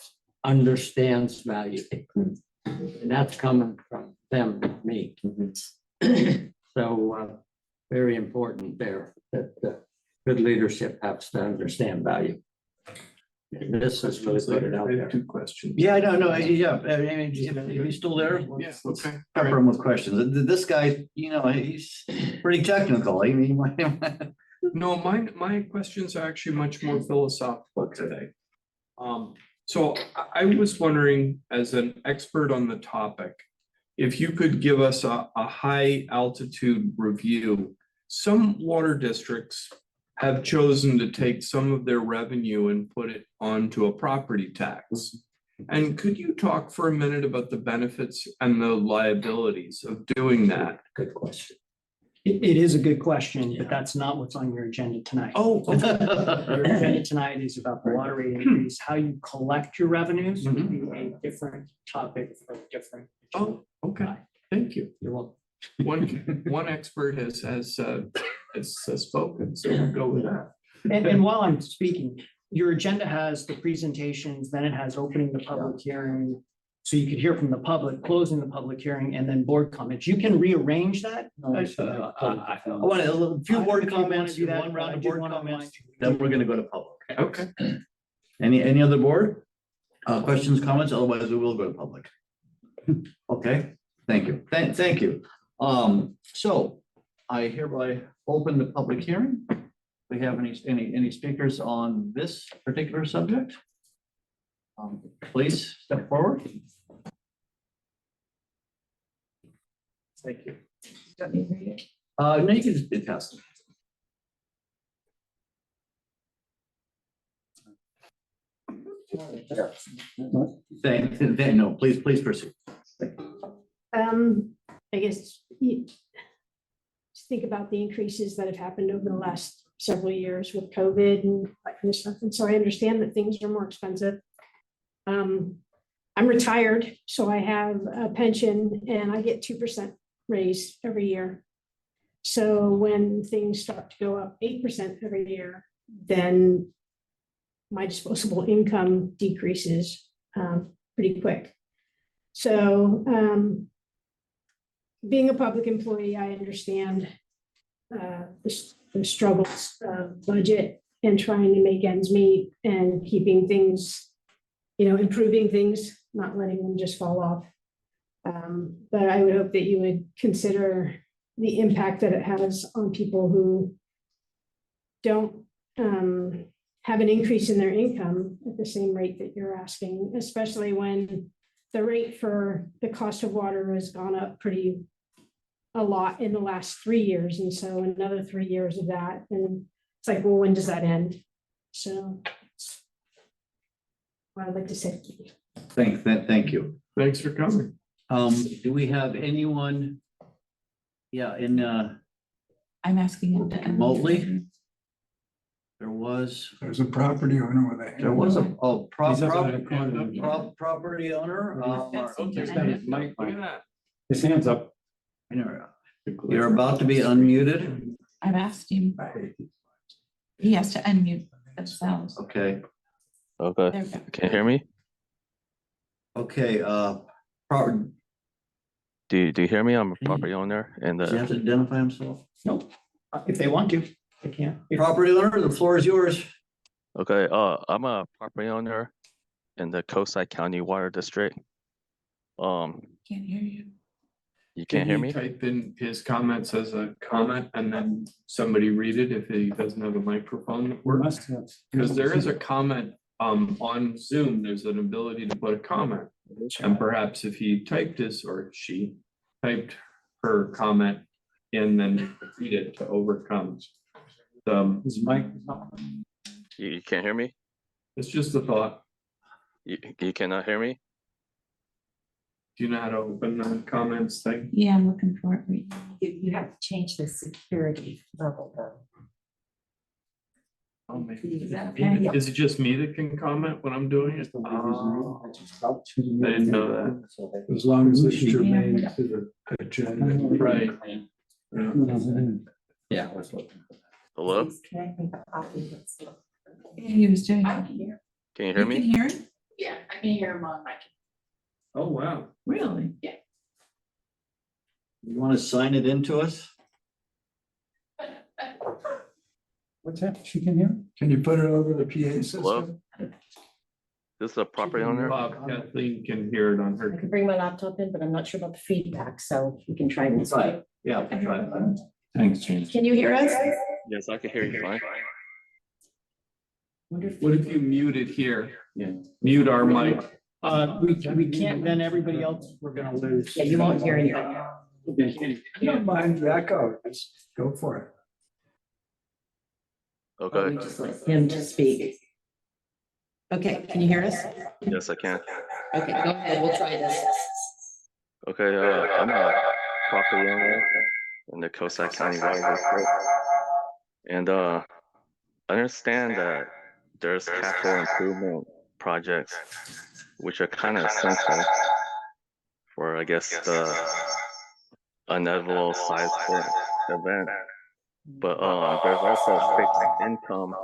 understands value. And that's coming from them, me. So very important there, that good leadership has to understand value. And this is really put it out I have there. two questions. Yeah, no, yeah, I mean, if he's still there. Yeah, let's okay. Pepper him with questions. This guy, he's pretty technical. I mean, No, my questions are actually much more philosophical today. So I was wondering, as an expert on the topic, if you could give us a high altitude review. Some water districts have chosen to take some of their revenue and put it onto a property tax. And could you talk for a minute about the benefits and the liabilities of doing that? Good question. It is a good question, but that's not what's on your agenda tonight. Oh, Your agenda tonight is about the water rate increase. How you collect your revenues would be a different topic for a different. oh, okay, thank you. You're welcome. One expert has spoken, so we'll go with that. And while I'm speaking, your agenda has the presentations, then it has opening the public hearing. So you could hear from the public, closing the public hearing, and then board comments. You can rearrange that. I want a few word comments, one round of board comments, then we're gonna go to public. Okay. Any other board? Questions, comments? Otherwise, we will go to public. Okay, thank you. Thank you. So I hereby open the public hearing. We have any speakers on this particular subject? Please step forward. Thank you. No, you can just pass it. No, please proceed. I guess you just think about the increases that have happened over the last several years with COVID and that kind of stuff. And so I understand that things are more expensive. I'm retired, so I have a pension and I get 2% raise every year. So when things start to go up 8% every year, then my disposable income decreases pretty quick. So being a public employee, I understand the struggles of budget and trying to make ends meet and keeping things, improving things, not letting them just fall off. But I would hope that you would consider the impact that it has on people who don't have an increase in their income at the same rate that you're asking, especially when the rate for the cost of water has gone up a lot in the last 3 years. And so another 3 years of that. And it's like, well, when does that end? So that's what I'd like to say. Thank you. Thanks for coming. Do we have anyone? Yeah, I'm asking him to. remotely? There's a property owner with a hand. There was a He's up in the corner. property owner. Mike, look at that. His hand's up. You're about to be unmuted. I've asked him. He has to unmute themselves. Okay, Okay, There we go. can you hear me? okay, Do you hear me? I'm a property owner and does he have to identify himself? Nope. If they want to, they can. Property owner, the floor is yours. okay, I'm a property owner in the Coastside County Water District. Can't hear you. You can't hear me? Type in his comments as a comment and then somebody read it if he doesn't have a microphone that works. Because there is a comment on Zoom, there's an ability to put a comment. And perhaps if he typed his or she typed her comment in, then read it to overcome. His mic. You can't hear me? It's just a thought. You cannot hear me? Do you know how to open the comments thing? Yeah, I'm looking for it. You have to change the security level though. Oh, maybe. Is that okay? Is it just me that can comment when I'm doing it? Oh, I didn't know that. As long as it's germane to the agenda. Right. Yeah. I was looking. Hello? Please connect the copy that's- He was doing. Can you You hear can me? hear him? Yeah, I can hear him on my. Oh, wow. Really? You want to sign it into us? What's that? She can hear? Can you put it over the PA Hello? system? This is a property owner. Kathleen can hear it on I her. could bring my laptop in, but I'm not sure about the feedback, so we can try this. Try it. Yeah, we can try it. Thanks, James. Can you hear us? Yes, I can hear you fine. What if you mute it here? Yeah. Mute our mic. We can't, then everybody else, we're gonna lose. Yeah, you won't hear anybody. I don't mind the echo, just go for it. Okay, We just let him to speak. Okay, can you hear us? yes, I can. Okay, go ahead, we'll try this. Okay, I'm a property owner in the Coastside County Water District. And I understand that there's capital improvement projects which are kind of essential for, I guess, the inevitable size event. But there's also fixed income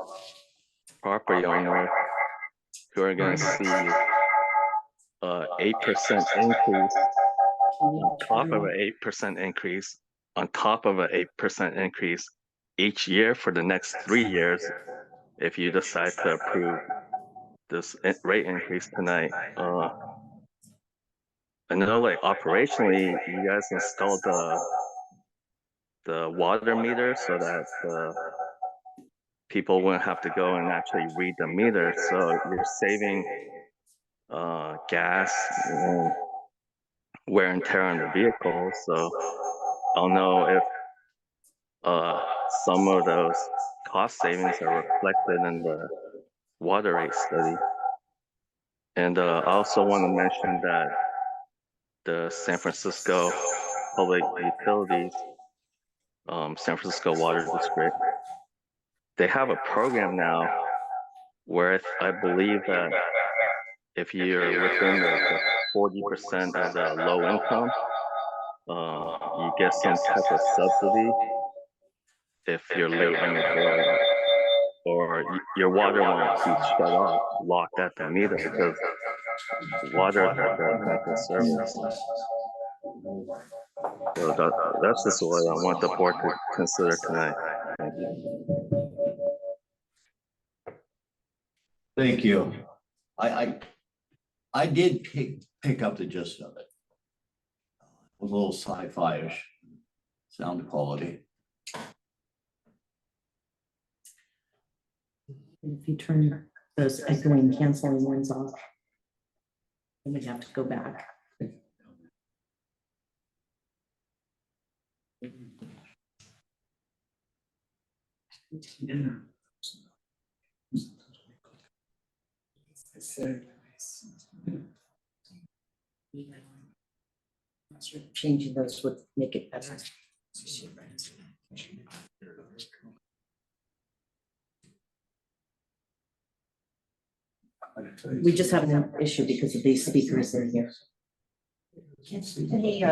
property owners who are going to see 8% increase on top of an 8% increase on top of an 8% increase each year for the next 3 years if you decide to approve this rate increase tonight. I know, like, operationally, you guys installed the water meter so that people wouldn't have to go and actually read the meter. So you're saving gas and wear and tear on the vehicle. So I don't know if some of those cost savings are reflected in the water rate study. And I also want to mention that the San Francisco Public Utilities, San Francisco Water District, they have a program now where I believe that if you're within the 40% of the low income, you get some type of subsidy if you're late on your bill, or your water won't be shut off, locked at the meter, because water is like an essential service. So that's just what I want the board to consider tonight. Thank you. Thank you. I did pick up the gist of it. A little sci-fi-ish sound quality. If you turn those echoing canceling ones off, then we'd have to go back. Changing those would make it better. We just have an issue because of these speakers in here. Can he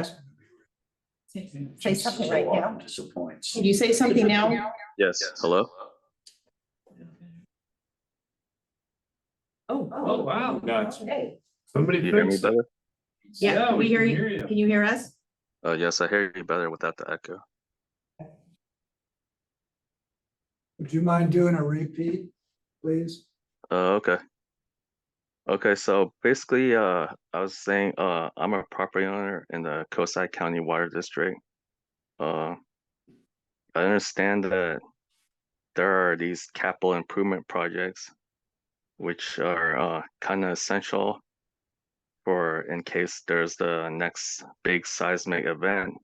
say something right now? Disappoints. Can you say something now? Yes, hello? Oh, wow. Gotcha. okay. Somebody Can you hear me fix it. better? Yeah, can we hear you? Can you hear us? Yes, I hear you better without the echo. Would you mind doing a repeat, please? Okay. Okay, so basically, I was saying, I'm a property owner in the Coastside County Water District. I understand that there are these capital improvement projects, which are kind of essential for in case there's the next big seismic event.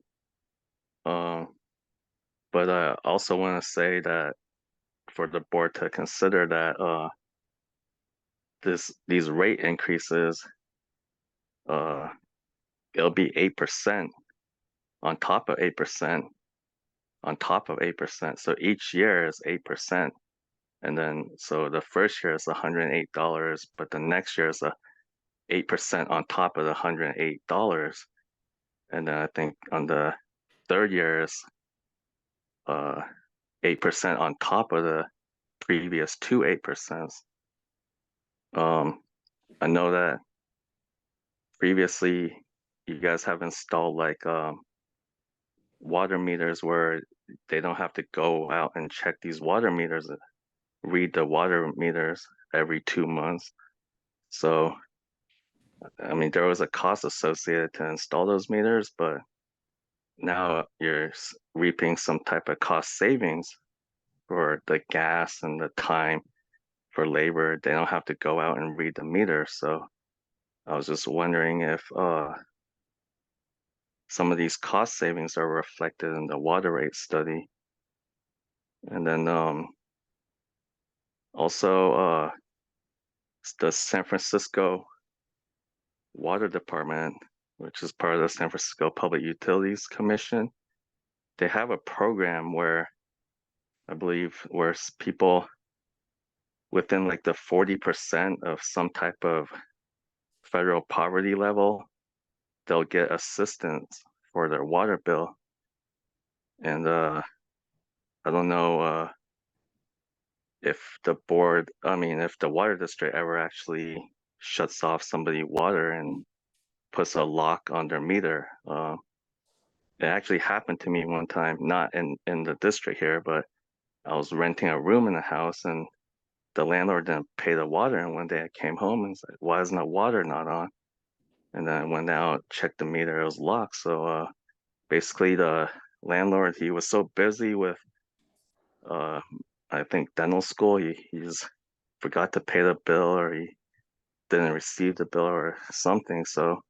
But I also want to say that for the board to consider that these rate increases, it'll be 8% on top of 8% on top of 8%. So each year is 8%. And then so the first year is $108, but the next year is 8% on top of the $108. And then I think on the third year is 8% on top of the previous two 8%. I know that previously you guys have installed like water meters where they don't have to go out and check these water meters, read the water meters every 2 months. So, I mean, there was a cost associated to install those meters, but now you're reaping some type of cost savings for the gas and the time for labor. They don't have to go out and read the meter. So I was just wondering if some of these cost savings are reflected in the water rate study. And then also the San Francisco Water Department, which is part of the San Francisco Public Utilities Commission, they have a program where I believe where people within like the 40% of some type of federal poverty level, they'll get assistance for their water bill. And I don't know if the board, if the water district ever actually shuts off somebody's water and puts a lock on their meter. It actually happened to me one time, not in the district here, but I was renting a room in the house and the landlord didn't pay the water. And one day I came home and said, why isn't the water not on? And then I went out, checked the meter, it was locked. So basically the landlord, he was so busy with, I think dental school, he just forgot to pay the bill or he didn't receive the bill or something. So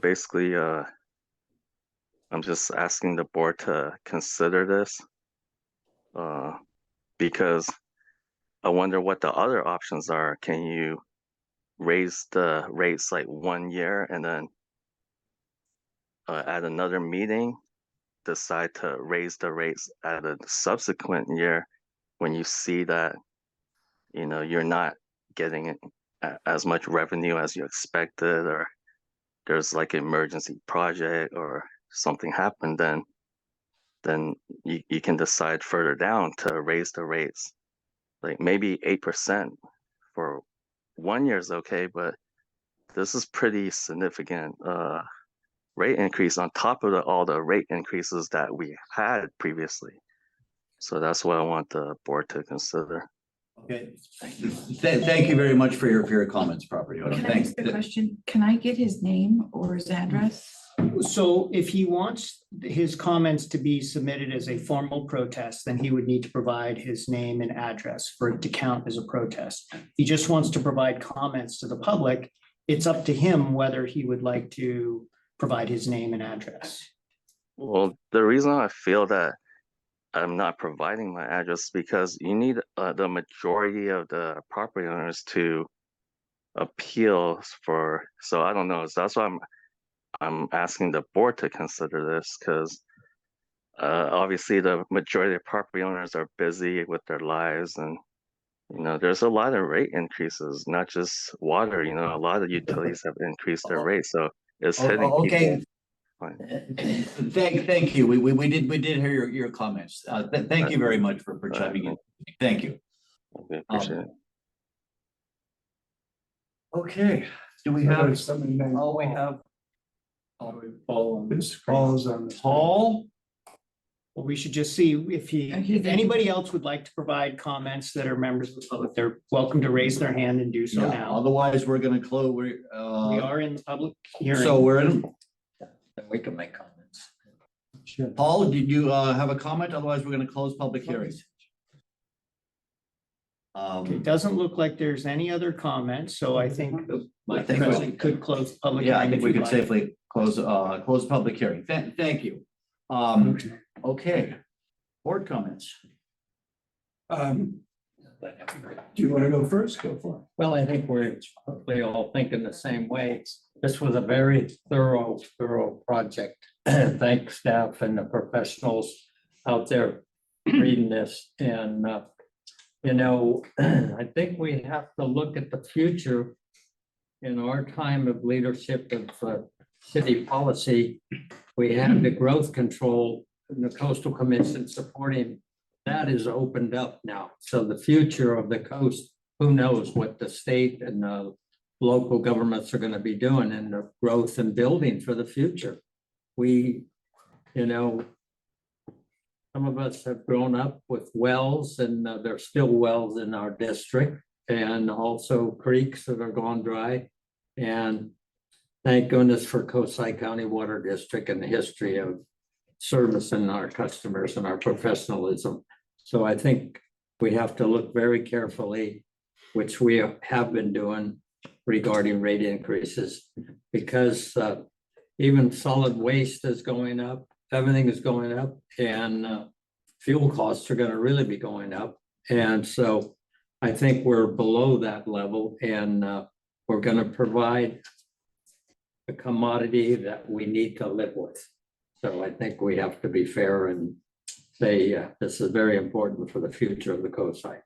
basically, I'm just asking the board to consider this because I wonder what the other options are. Can you raise the rates like 1 year and then at another meeting decide to raise the rates at a subsequent year when you see that you're not getting as much revenue as you expected, or there's like an emergency project or something happened, then you can decide further down to raise the rates, like maybe 8% for 1 year is okay, but this is pretty significant rate increase on top of all the rate increases that we had previously. So that's what I want the board to consider. Okay, thank you very much for your comments, property owner. Can I Thanks. ask a question? Can I get his name or his address? So if he wants his comments to be submitted as a formal protest, then he would need to provide his name and address for it to count as a protest. If he just wants to provide comments to the public, it's up to him whether he would like to provide his name and address. Well, the reason I feel that I'm not providing my address because you need the majority of the property owners to appeal for. So I don't know. So that's why I'm asking the board to consider this, because obviously the majority of property owners are busy with their lives, and there's a lot of rate increases, not just water. A lot of utilities have increased their rates, so it's hitting Okay. people. Thank you. We did hear your comments. Thank you very much for chiming in. Thank you. Okay, appreciate it. Okay, do we have? Somebody named Oh, we have. This falls on the. Paul? Well, we should just see if anybody else would like to provide comments that are members of the public, they're welcome to raise their hand and do so Yeah, now. otherwise we're gonna close. We are in the public hearing. So we're in. Then we can make comments. Paul, did you have a comment? Otherwise, we're gonna close public hearings. Okay, it doesn't look like there's any other comments, so I think the president could close the public. Yeah, I hearing think if we you'd could like. safely close public hearing. Thank you. Okay, board comments. Do you want to go first? Go for it. Well, I think we're hopefully all thinking the same way. This was a very thorough project. Thank staff and the professionals out there reading this. And, I think we have to look at the future in our time of leadership of city policy. We have the growth control and the coastal commission supporting. That is opened up now. So the future of the coast, who knows what the state and the local governments are going to be doing in the growth and building for the future. We you know, some of us have grown up with wells and there's still wells in our district and also creeks that are gone dry. And thank goodness for Coastside County Water District and the history of servicing our customers and our professionalism. So I think we have to look very carefully, which we have been doing regarding rate increases, because even solid waste is going up, everything is going up, and fuel costs are gonna really be going up. And so I think we're below that level, and we're gonna provide a commodity that we need to live with. So I think we have to be fair and say, this is very important for the future of the coastside.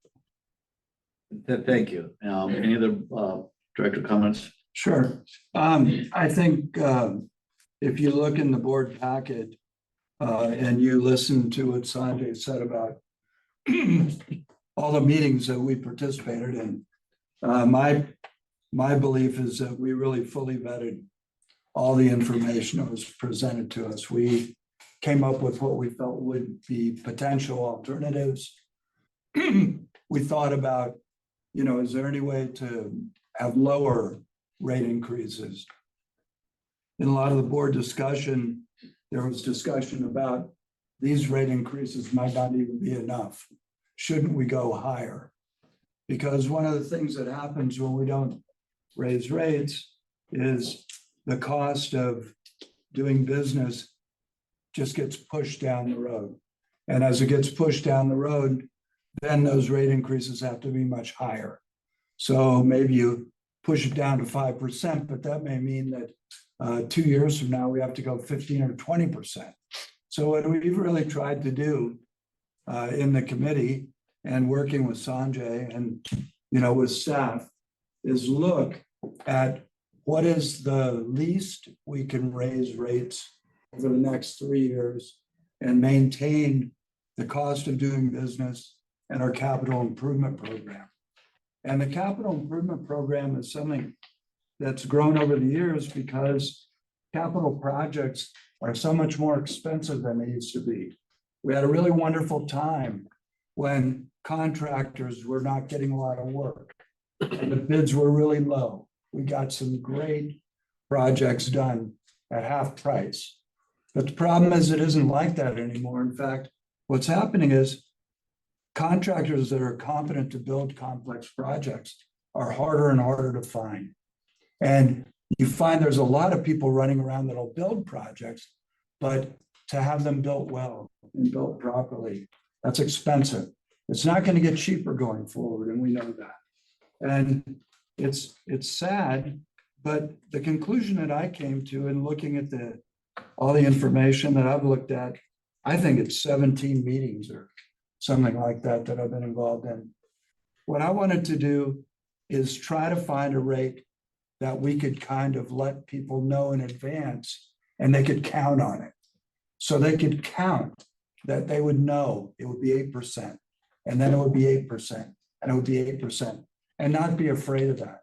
Thank you. Any other director comments? Sure. I think if you look in the board packet and you listen to what Sanjay said about all the meetings that we participated in, my belief is that we really fully vetted all the information that was presented to us. We came up with what we felt would be potential alternatives. We thought about, you know, is there any way to have lower rate increases? In a lot of the board discussion, there was discussion about these rate increases might not even be enough. Shouldn't we go higher? Because one of the things that happens when we don't raise rates is the cost of doing business just gets pushed down the road. And as it gets pushed down the road, then those rate increases have to be much higher. So maybe you push it down to 5%, but that may mean that 2 years from now, we have to go 15 or 20%. So what we've really tried to do in the committee and working with Sanjay and, you know, with staff is look at what is the least we can raise rates over the next 3 years and maintain the cost of doing business and our capital improvement program. And the capital improvement program is something that's grown over the years because capital projects are so much more expensive than they used to be. We had a really wonderful time when contractors were not getting a lot of work and the bids were really low. We got some great projects done at half price. But the problem is it isn't like that anymore. In fact, what's happening is contractors that are competent to build complex projects are harder and harder to find. And you find there's a lot of people running around that'll build projects, but to have them built well and built properly, that's expensive. It's not going to get cheaper going forward, and we know that. And it's sad, but the conclusion that I came to in looking at all the information that I've looked at, I think it's 17 meetings or something like that I've been involved in. What I wanted to do is try to find a rate that we could kind of let people know in advance and they could count on it. So they could count that they would know it would be 8%, and then it would be 8%, and it would be 8%, and not be afraid of that.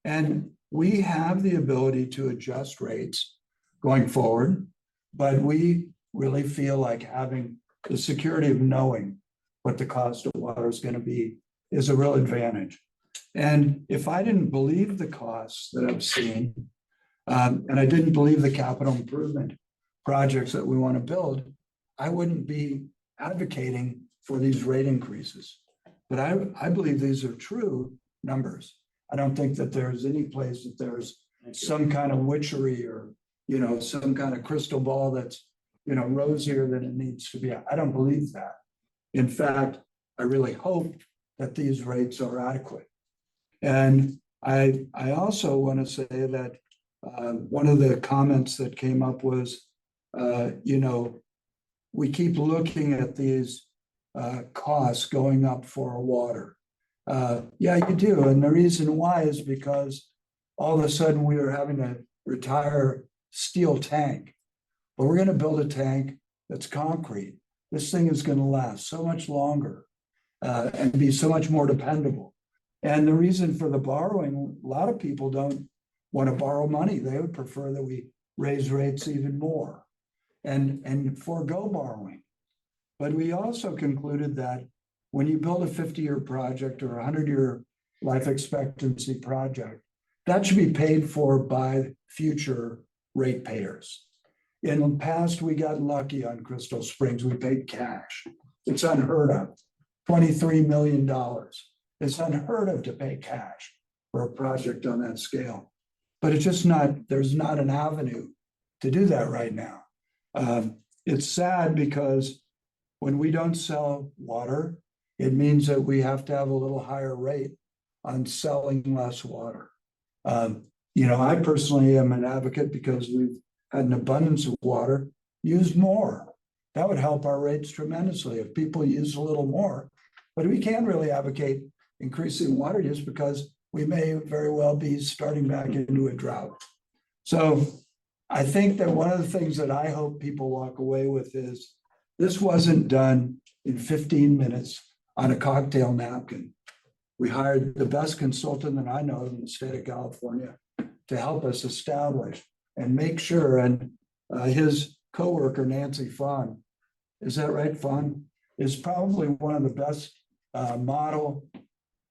And we have the ability to adjust rates going forward, but we really feel like having the security of knowing what the cost of water is going to be is a real advantage. And if I didn't believe the costs that I've seen, and I didn't believe the capital improvement projects that we want to build, I wouldn't be advocating for these rate increases. But I believe these are true numbers. I don't think that there's any place that there's some kind of witchery or, you know, some kind of crystal ball that's, you know, rosier than it needs to be. I don't believe that. In fact, I really hope that these rates are adequate. And I also want to say that one of the comments that came up was, you know, we keep looking at these costs going up for our water. Yeah, you do. And the reason why is because all of a sudden we are having to retire steel tank, but we're going to build a tank that's concrete. This thing is going to last so much longer and be so much more dependable. And the reason for the borrowing, a lot of people don't want to borrow money. They would prefer that we raise rates even more. and forego borrowing. But we also concluded that when you build a 50-year project or a 100-year life expectancy project, that should be paid for by future ratepayers. In the past, we got lucky on Crystal Springs. We paid cash. It's unheard of. $23 million. It's unheard of to pay cash for a project on that scale. But it's just not, there's not an avenue to do that right now. It's sad because when we don't sell water, it means that we have to have a little higher rate on selling less water. I personally am an advocate because we've had an abundance of water, use more. That would help our rates tremendously if people use a little more. But we can't really advocate increasing water use because we may very well be starting back into a drought. So I think that one of the things that I hope people walk away with is this wasn't done in 15 minutes on a cocktail napkin. We hired the best consultant that I know in the state of California to help us establish and make sure. And his coworker, Nancy Fawn, is that right, Fawn? Is probably one of the best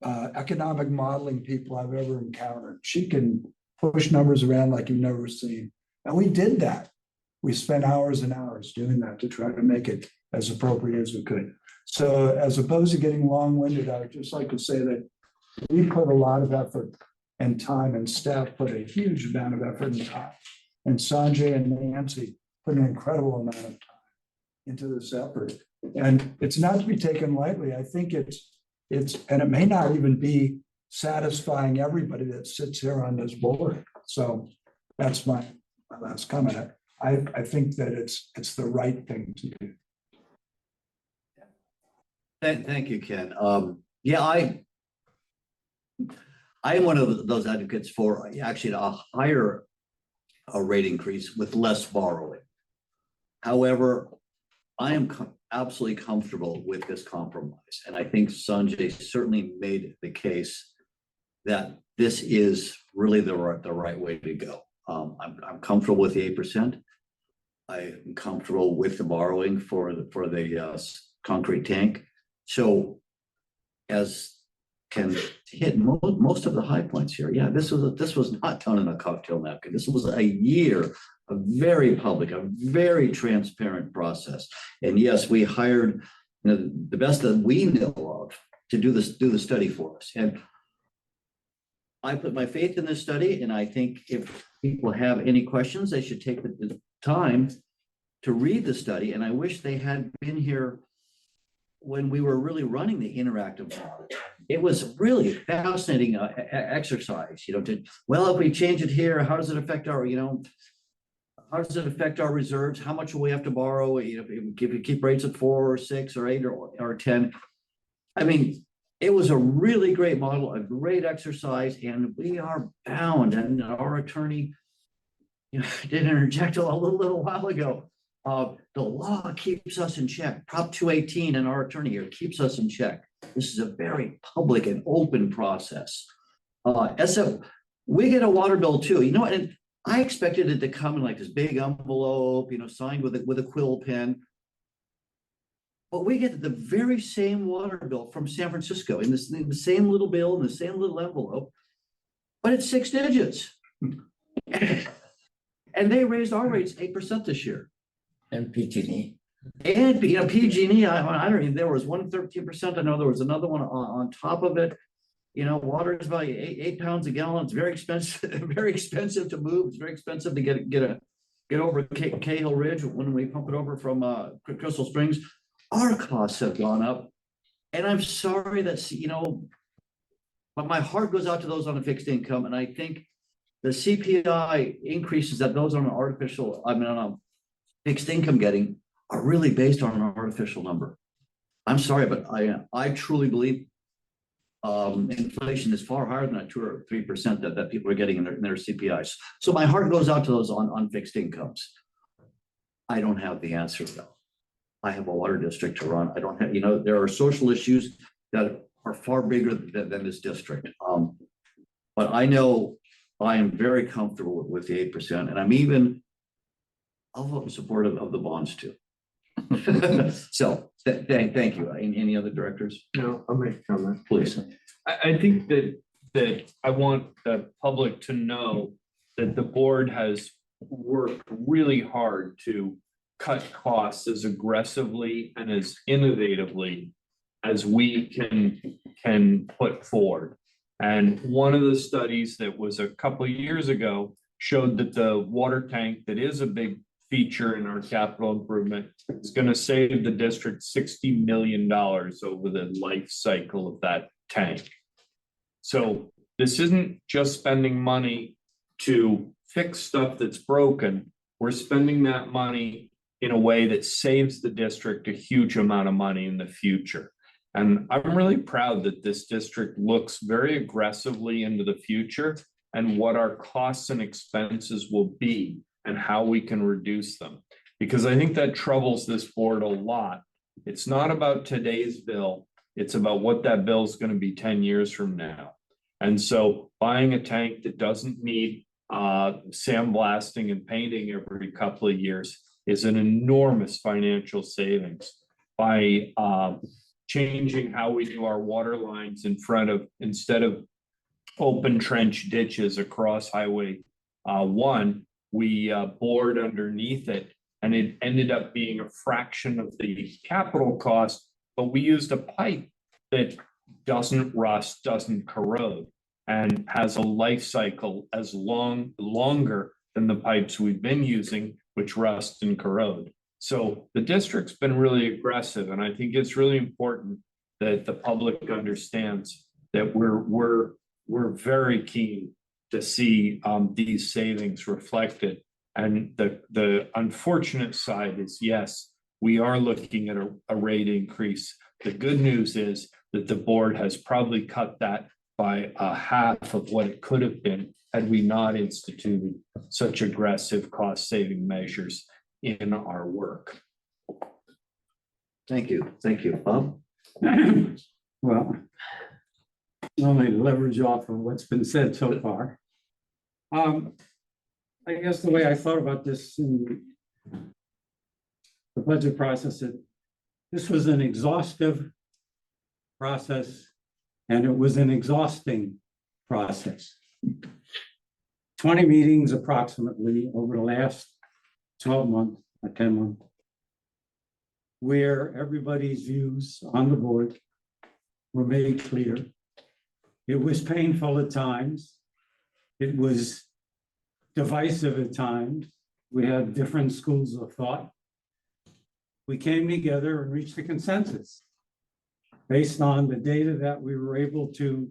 economic modeling people I've ever encountered. She can push numbers around like you've never seen. And we did that. We spent hours and hours doing that to try to make it as appropriate as we could. So as opposed to getting long-winded, I would just like to say that we put a lot of effort and time, and staff put a huge amount of effort and time. And Sanjay and Nancy put an incredible amount of time into this effort. And it's not to be taken lightly. I think it's, and it may not even be satisfying everybody that sits here on this board. So that's my last comment. I think that it's the right thing to do. Thank you, Ken. I am one of those advocates for actually a higher rate increase with less borrowing. However, I am absolutely comfortable with this compromise. And I think Sanjay certainly made the case that this is really the right way to go. I'm comfortable with the 8%. I'm comfortable with the borrowing for the concrete tank. So as Ken hit most of the high points here, yeah, this was not done in a cocktail napkin. This was a year, a very public, a very transparent process. And yes, we hired the best that we know of to do the study for us. And I put my faith in this study, and I think if people have any questions, they should take the time to read the study. And I wish they had been here when we were really running the interactive model. It was really fascinating exercise, if we change it here, how does it affect our, how does it affect our reserves? How much will we have to borrow? If you keep rates at 4 or 6 or 8 or 10. I mean, it was a really great model, a great exercise, and we are bound. And our attorney, did interject a little while ago. The law keeps us in check. Prop 218 and our attorney here keeps us in check. This is a very public and open process. We get a water bill too. And I expected it to come in like this big envelope, signed with a quill pen. But we get the very same water bill from San Francisco in the same little bill, in the same little envelope, but it's 6 digits. And they raised our rates 8% this year. And PG&E. And PG&E, I don't even, there was one 13%. I know there was another one on top of it. Water is about 8 pounds a gallon. It's very expensive, very expensive to move. It's very expensive to get over Cahill Ridge when we pump it over from Crystal Springs. Our costs have gone up. And I'm sorry that, but my heart goes out to those on a fixed income. And I think the CPI increases that those on a fixed income getting are really based on an artificial number. I'm sorry, but I truly believe inflation is far higher than that 2 or 3% that people are getting in their CPIs. So my heart goes out to those on fixed incomes. I don't have the answer though. I have a water district to run. I don't have, there are social issues that are far bigger than this district. But I know I am very comfortable with the 8%, and I'm even I'll vote in support of the bonds too. So, thank you. Any other directors? No, I'll make a comment. Please. I think that I want the public to know that the board has worked really hard to cut costs as aggressively and as innovatively as we can put forward. And one of the studies that was a couple of years ago showed that the water tank that is a big feature in our capital improvement is going to save the district $60 million over the life cycle of that tank. So this isn't just spending money to fix stuff that's broken. We're spending that money in a way that saves the district a huge amount of money in the future. And I'm really proud that this district looks very aggressively into the future and what our costs and expenses will be and how we can reduce them. Because I think that troubles this board a lot. It's not about today's bill. It's about what that bill is going to be 10 years from now. And so buying a tank that doesn't need sandblasting and painting every couple of years is an enormous financial savings. By changing how we do our water lines in front of, instead of open trench ditches across Highway 1, we bored underneath it, and it ended up being a fraction of the capital cost, but we used a pipe that doesn't rust, doesn't corrode, and has a life cycle as longer than the pipes we've been using, which rust and corrode. So the district's been really aggressive, and I think it's really important that the public understands that we're very keen to see these savings reflected. And the unfortunate side is, yes, we are looking at a rate increase. The good news is that the board has probably cut that by a half of what it could have been had we not instituted such aggressive cost-saving measures in our work. Thank you. Thank you. Bob? Well, only leverage off of what's been said so far. I guess the way I thought about this in the budget process, this was an exhaustive process, and it was an exhausting process. 20 meetings approximately over the last 12 months or 10 months, where everybody's views on the board were made clear. It was painful at times. It was divisive at times. We had different schools of thought. We came together and reached a consensus based on the data that we were able to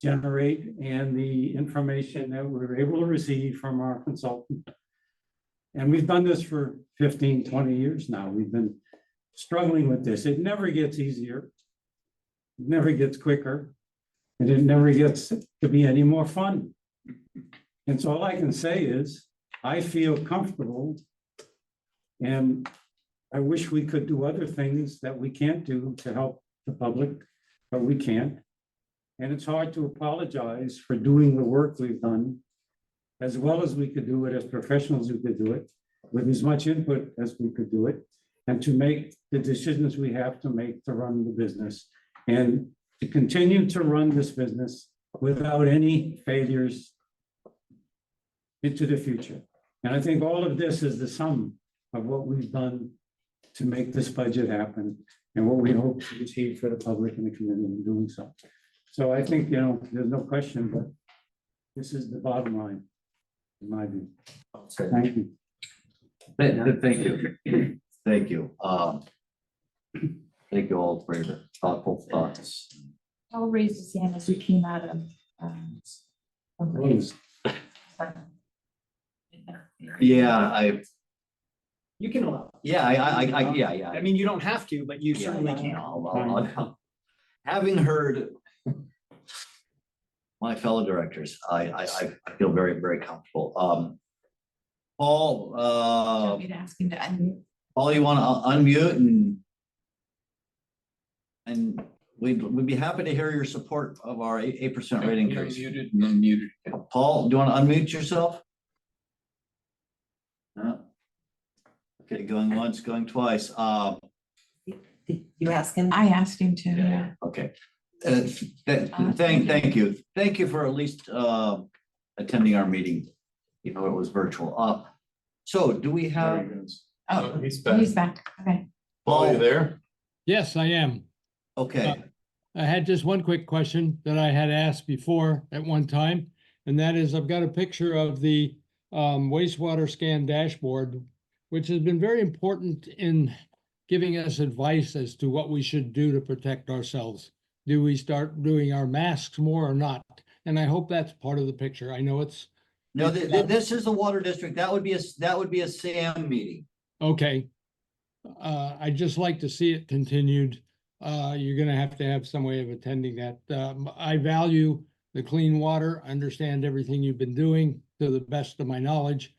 generate and the information that we were able to receive from our consultant. And we've done this for 15, 20 years now. We've been struggling with this. It never gets easier. It never gets quicker. And it never gets to be any more fun. And so all I can say is, I feel comfortable, and I wish we could do other things that we can't do to help the public, but we can't. And it's hard to apologize for doing the work we've done as well as we could do it, as professionals who could do it, with as much input as we could do it, and to make the decisions we have to make to run the business and to continue to run this business without any failures into the future. And I think all of this is the sum of what we've done to make this budget happen and what we hope to achieve for the public and the community in doing so. So I think, there's no question, but this is the bottom line, in my view. Thank you. Thank you. Thank you. Thank you all for your thoughtful thoughts. I'll raise his hand as we came out of. Please. Yeah, You can allow. yeah, yeah. I mean, you don't have to, but you Yeah, certainly yeah, can. I'll- Having heard my fellow directors, I feel very, very comfortable. Paul, Want me to ask him to unmute? Paul, you want to unmute and we'd be happy to hear your support of our 8% rate increase. Unmuted. Paul, do you want to unmute yourself? Okay, going once, going twice. Did you ask him? I asked him to, yeah. Okay. Thank you. Thank you for at least attending our meeting. You know, it was virtual. So do we have? Oh, He's back. he's back. Okay. Paul, you there? Yes, I am. Okay, I had just one quick question that I had asked before at one time, and that is I've got a picture of the wastewater scan dashboard, which has been very important in giving us advice as to what we should do to protect ourselves. Do we start doing our masks more or not? And I hope that's part of the picture. I know it's no, this is the water district. That would be a SAM meeting. okay. I'd just like to see it continued. You're gonna have to have some way of attending that. I value the clean water, understand everything you've been doing to the best of my knowledge.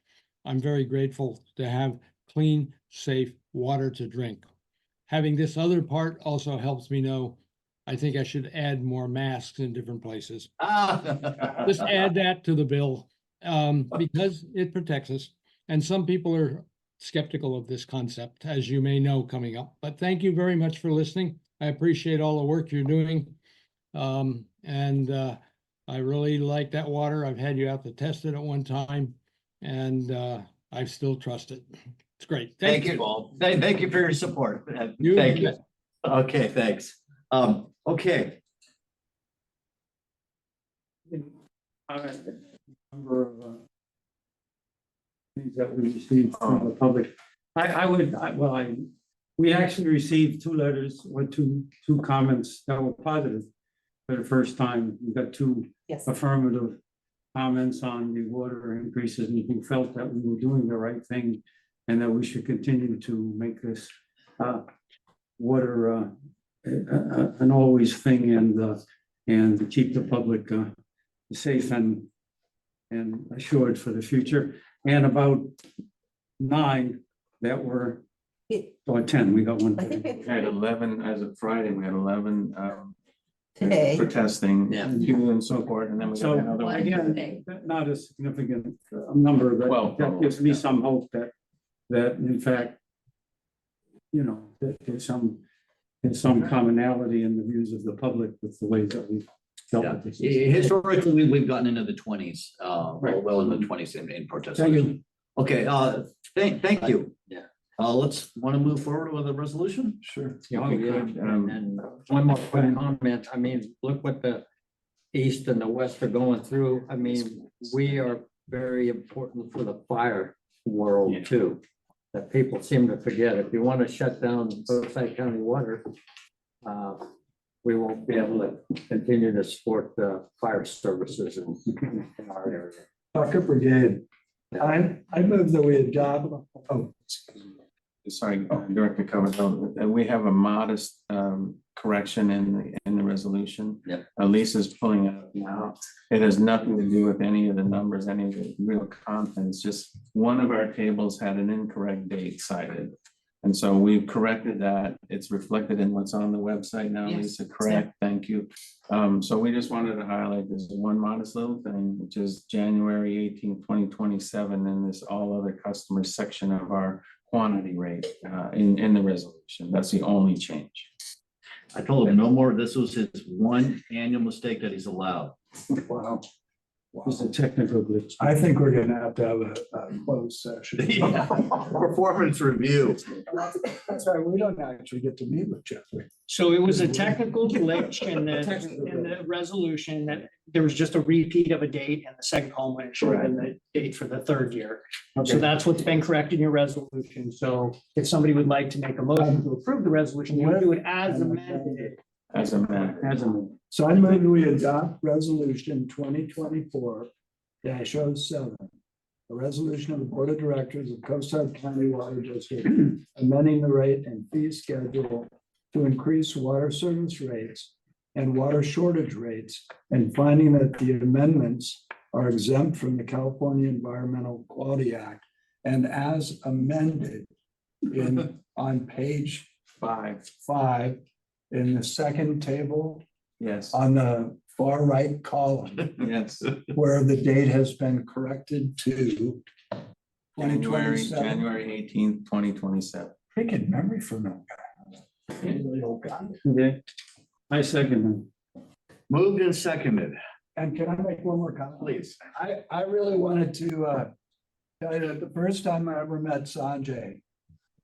I'm very grateful to have clean, safe water to drink. Having this other part also helps me know, I think I should add more masks in different places. Just add that to the bill, because it protects us. And some people are skeptical of this concept, as you may know coming up. But thank you very much for listening. I appreciate all the work you're doing. I really like that water. I've had you out to test it at one time, and I still trust it. It's great. Thank you, Paul. Thank you for your support. Thank you. Okay, thanks. Okay. Number of things that we received from the public. We actually received 2 letters with two comments that were positive for the first time. We got 2 Yes. affirmative comments on the water increases, and who felt that we were doing the right thing and that we should continue to make this water an always thing and to keep the public safe and assured for the future. And about 9 that were, or 10, we got one. I think We had 11 as of Friday, we had 11 today. for testing, Yeah. and so forth, and then we got So another one. again, not a significant number, but that gives me some hope that in fact, that there's some commonality in the views of the public with the ways that we dealt with this. Historically, we've gotten into the 20s, Right. well in the 20s in protest. Thank you. Okay, thank you. Yeah. Let's want to move forward with a resolution? Sure. Oh, If we yeah, could, and then one more quick comment. I mean, look what the east and the west are going through. I mean, we are very important for the fire world Yeah. too. That people seem to forget. If you want to shut down Coastside County Water, we won't be able to continue to support the fire services in our area. Bucket Brigade. I move that we adopt, Sorry, Director Coverdell, we have a modest correction in the resolution. Yeah. Lisa's pulling it up now. It has nothing to do with any of the numbers, any of the real contents, just one of our tables had an incorrect date cited. And so we've corrected that. It's reflected in what's on the website now, Yes. Lisa, correct? Thank you. So we just wanted to highlight this one modest little thing, which is January 18th, 2027, in this all other customers section of our quantity rate in the resolution. That's the only change. I told him no more. This was his one annual mistake that he's allowed. Wow. It's a technical glitch. I think we're gonna have to have a closed session. Yeah. Performance review. That's right, we don't actually get to meet with Jeffrey. So it was a technical glitch in the resolution that there was just a repeat of a date and the second home when it should have been the date for the 3rd year. So that's what's been corrected in your resolution. So if somebody would like to make a motion to approve the resolution, you would do it as amended. As a matter. As amended. So I move we adopt resolution 2024-07. A resolution of the Board of Directors of Coastside County Water District amending the rate and fee schedule to increase water service rates and water shortage rates, and finding that the amendments are exempt from the California Environmental Quality Act, and as amended on page 5 in the second table Yes, on the far right column, yes. where the date has been corrected to 2027. January 18th, 2027. Freaking memory for that guy. Really old guy. Okay. I second Moved and seconded, And can I make one more comment? please. I really wanted to tell you that the first time I ever met Sanjay,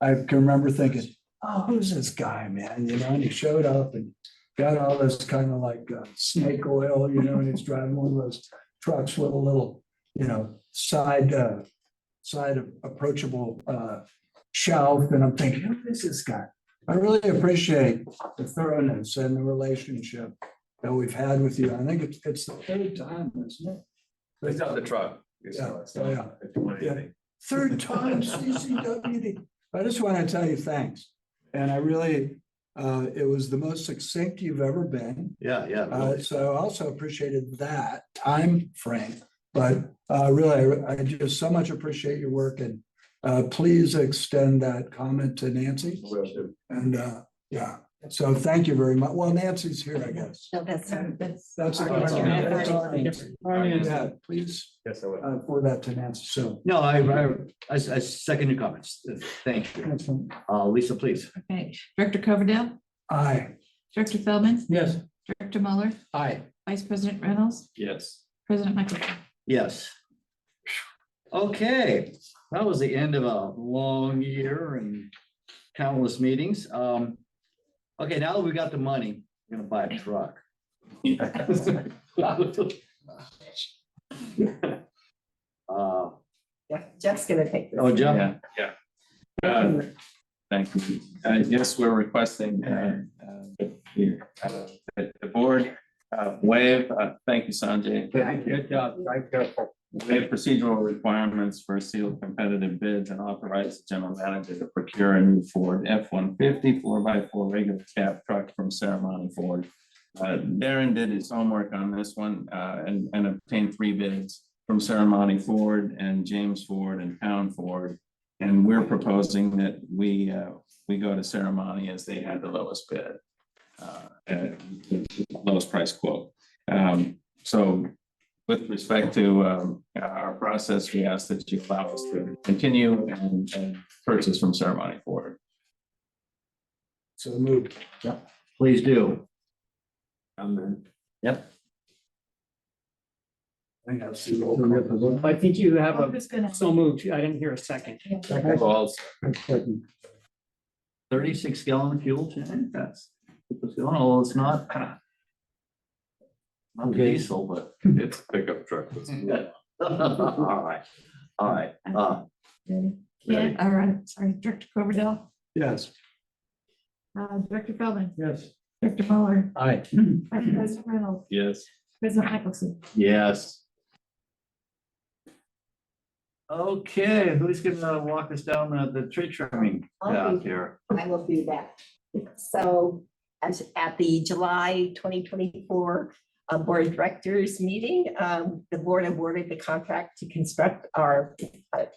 I can remember thinking, oh, who's this guy, man? You know, and he showed up and got all this kind of like snake oil, you know, and he's driving one of those trucks with a little, you know, side approachable shelf. And I'm thinking, who is this guy? I really appreciate the thoroughness and the relationship that we've had with you. I think it's the third time, isn't it? It's not the truck. Yeah, yeah. Third time CCWD. I just want to tell you thanks. And I really, it was the most succinct you've ever been. Yeah. So I also appreciated that time frame. But really, I just so much appreciate your work, and please extend that comment to Nancy. And yeah, so thank you very much. Well, Nancy's here, I guess. No, that's. That's yeah, please Yes, I will. forward that to Nancy. So No, I second your comments. Thank you. that's fine. Lisa, please. Okay, Director Coverdale, Aye. Director Feldman, Yes. Director Mueller, Aye. Vice President Reynolds, Yes. President Michael. Yes. Okay, that was the end of a long year and countless meetings. Okay, now that we got the money, we're gonna buy a truck. Jeff's gonna take this. Oh, Jeff? Yeah. Thank you. Yes, we're requesting that the board waive, thank you, Sanjay. Good job. Thank you. Waive procedural requirements for sealed competitive bids and authorize the general manager to procure a new Ford F-150 4x4 regular cab truck from Ceremony Ford. Darren did his homework on this one and obtained 3 bids from Ceremony Ford and James Ford and Pound Ford. And we're proposing that we go to Ceremony as they had the lowest bid, lowest price quote. So with respect to our process, we ask that you allow us to continue and purchase from Ceremony Ford. So moved. Please do. Yep. I think that's the roll call. I think you have I'm a, just gonna. so moved. I didn't hear a second. 36 gallon fuel tank, that's, oh, it's not. Not diesel, but. It's a pickup truck. All right. Ready? Ready. All right, sorry, Director Coverdale, Yes. Director Feldman, Yes. Director Mueller, Aye. Vice President Reynolds, Yes. President Michaelson. Yes. Okay, who's gonna walk us down the tree trimming path here? I will do that. So as at the July 2024 Board of Directors meeting, the board awarded the contract to construct our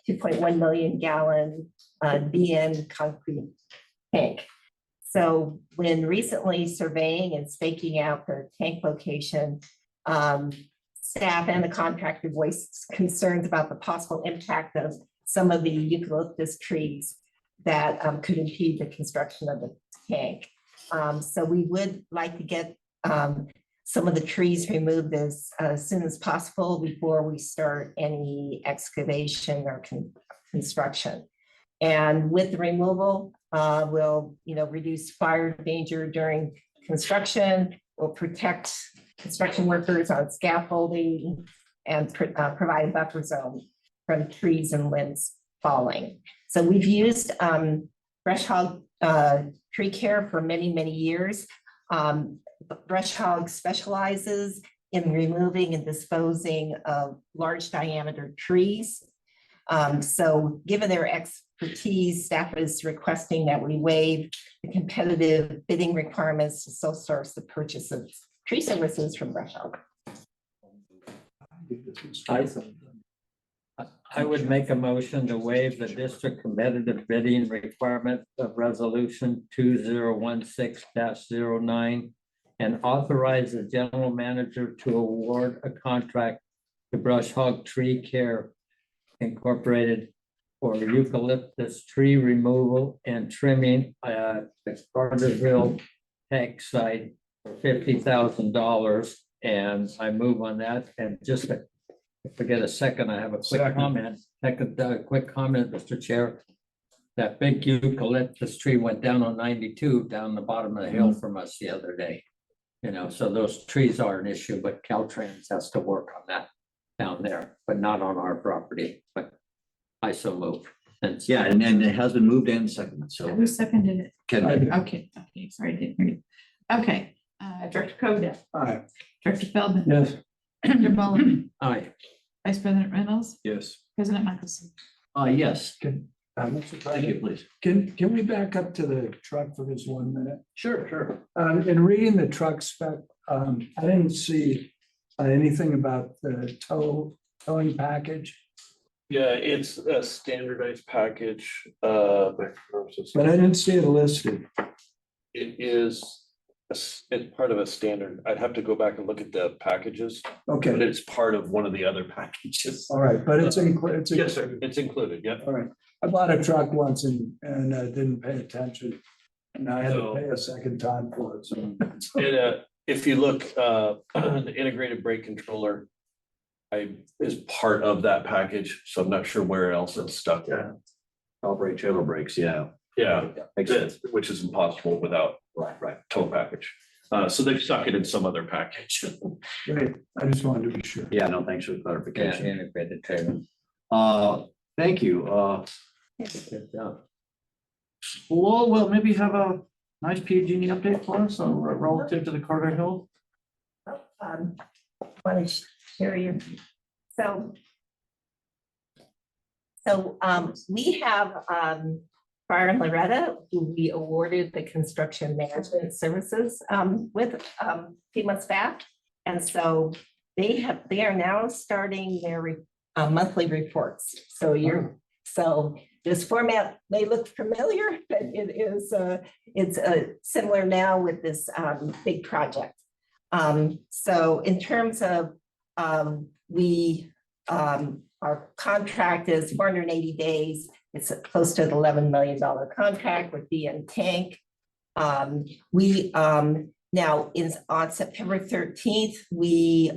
2.1 million gallon BN concrete tank. So when recently surveying and staking out the tank location, staff and the contractor voiced concerns about the possible impact of some of the eucalyptus trees that could impede the construction of the tank. So we would like to get some of the trees removed as soon as possible before we start any excavation or construction. And with the removal, we'll reduce fire danger during construction, will protect construction workers on scaffolding, and provide a buffer zone from trees and limbs falling. So we've used brush hog tree care for many, many years. Brush hog specializes in removing and disposing of large diameter trees. So given their expertise, staff is requesting that we waive the competitive bidding requirements to sole source the purchase of tree services from brush hog. I would make a motion to waive the district competitive bidding requirement of resolution 2016-09 and authorize the general manager to award a contract to Brush Hog Tree Care Incorporated for eucalyptus tree removal and trimming at the Carterville tank site for $50,000. And I move on that. And just to forget a second, I have a quick comment. Quick comment, Mr. Chair. That big eucalyptus tree went down on 92 down the bottom of the hill from us the other day. You know, so those trees are an issue, but Caltrans has to work on that down there, but not on our property. But I so move. And Yeah, and it has been moved and seconded, so. Who seconded it? Ken, Okay, sorry, I didn't hear you. Okay, Director Coda, Aye. Director Feldman. Yes. Director Mullen, aye. Vice President Reynolds, Yes. President Michelson. yes, Mr. thank you, President, please. can we back up to the truck for this 1 minute? Sure. In reading the truck spec, I didn't see anything about the towing package, Yeah, it's a standardized package. but I didn't see it listed. It is, it's part of a standard. I'd have to go back and look at the packages, but Okay, it's part of one of the other packages. all right, but it's included. Yes, sir, it's included, yeah. All right, I bought a truck once and didn't pay attention. And I had to So- pay a second time for it, so. And if you look, the integrated brake controller is part of that package, so I'm not sure where else it's stuck. All brake, trailer brakes, yeah. Yeah, Makes sense. which is impossible without Right. tow package. So they've stuck it in some other package. Great, I just wanted to be sure. Yeah, no, thanks for the Yeah, clarification. integrated trailer. Thank you. Good job. Well, maybe have a nice PG&E update for us relative to the Carter Hill. Want to share your, so. We have, Fire and Loretta, who we awarded the construction management services, with, a few months back. And so they are now starting their, monthly reports. So so this format may look familiar, but it is, it's, similar now with this, big project. So in terms of, our contract is 480 days. It's close to an $11 million contract with BN Tank. Now on September 13th, we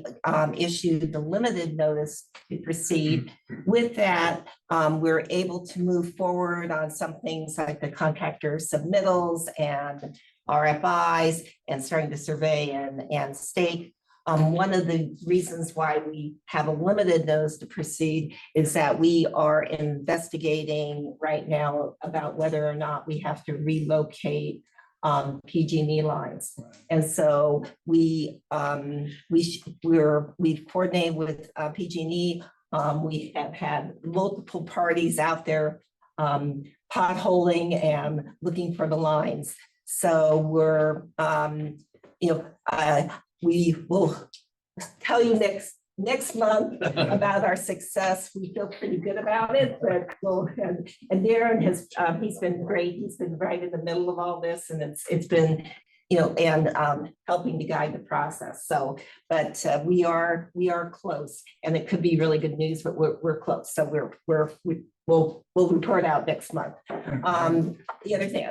issued the limited notice to proceed. With that, we're able to move forward on some things like the contractor submittals and RFIs and starting to survey and stake. One of the reasons why we have a limited notice to proceed is that we are investigating right now about whether or not we have to relocate PG&E lines. And so we've coordinated with PG&E. We have had multiple parties out there potholing and looking for the lines. So we're, we will tell you next month about our success. We feel pretty good about it, but and Darren has, he's been great. He's been right in the middle of all this, and it's been, and helping to guide the process. So, but we are close, and it could be really good news, but we're close. So we'll report out next month. The other thing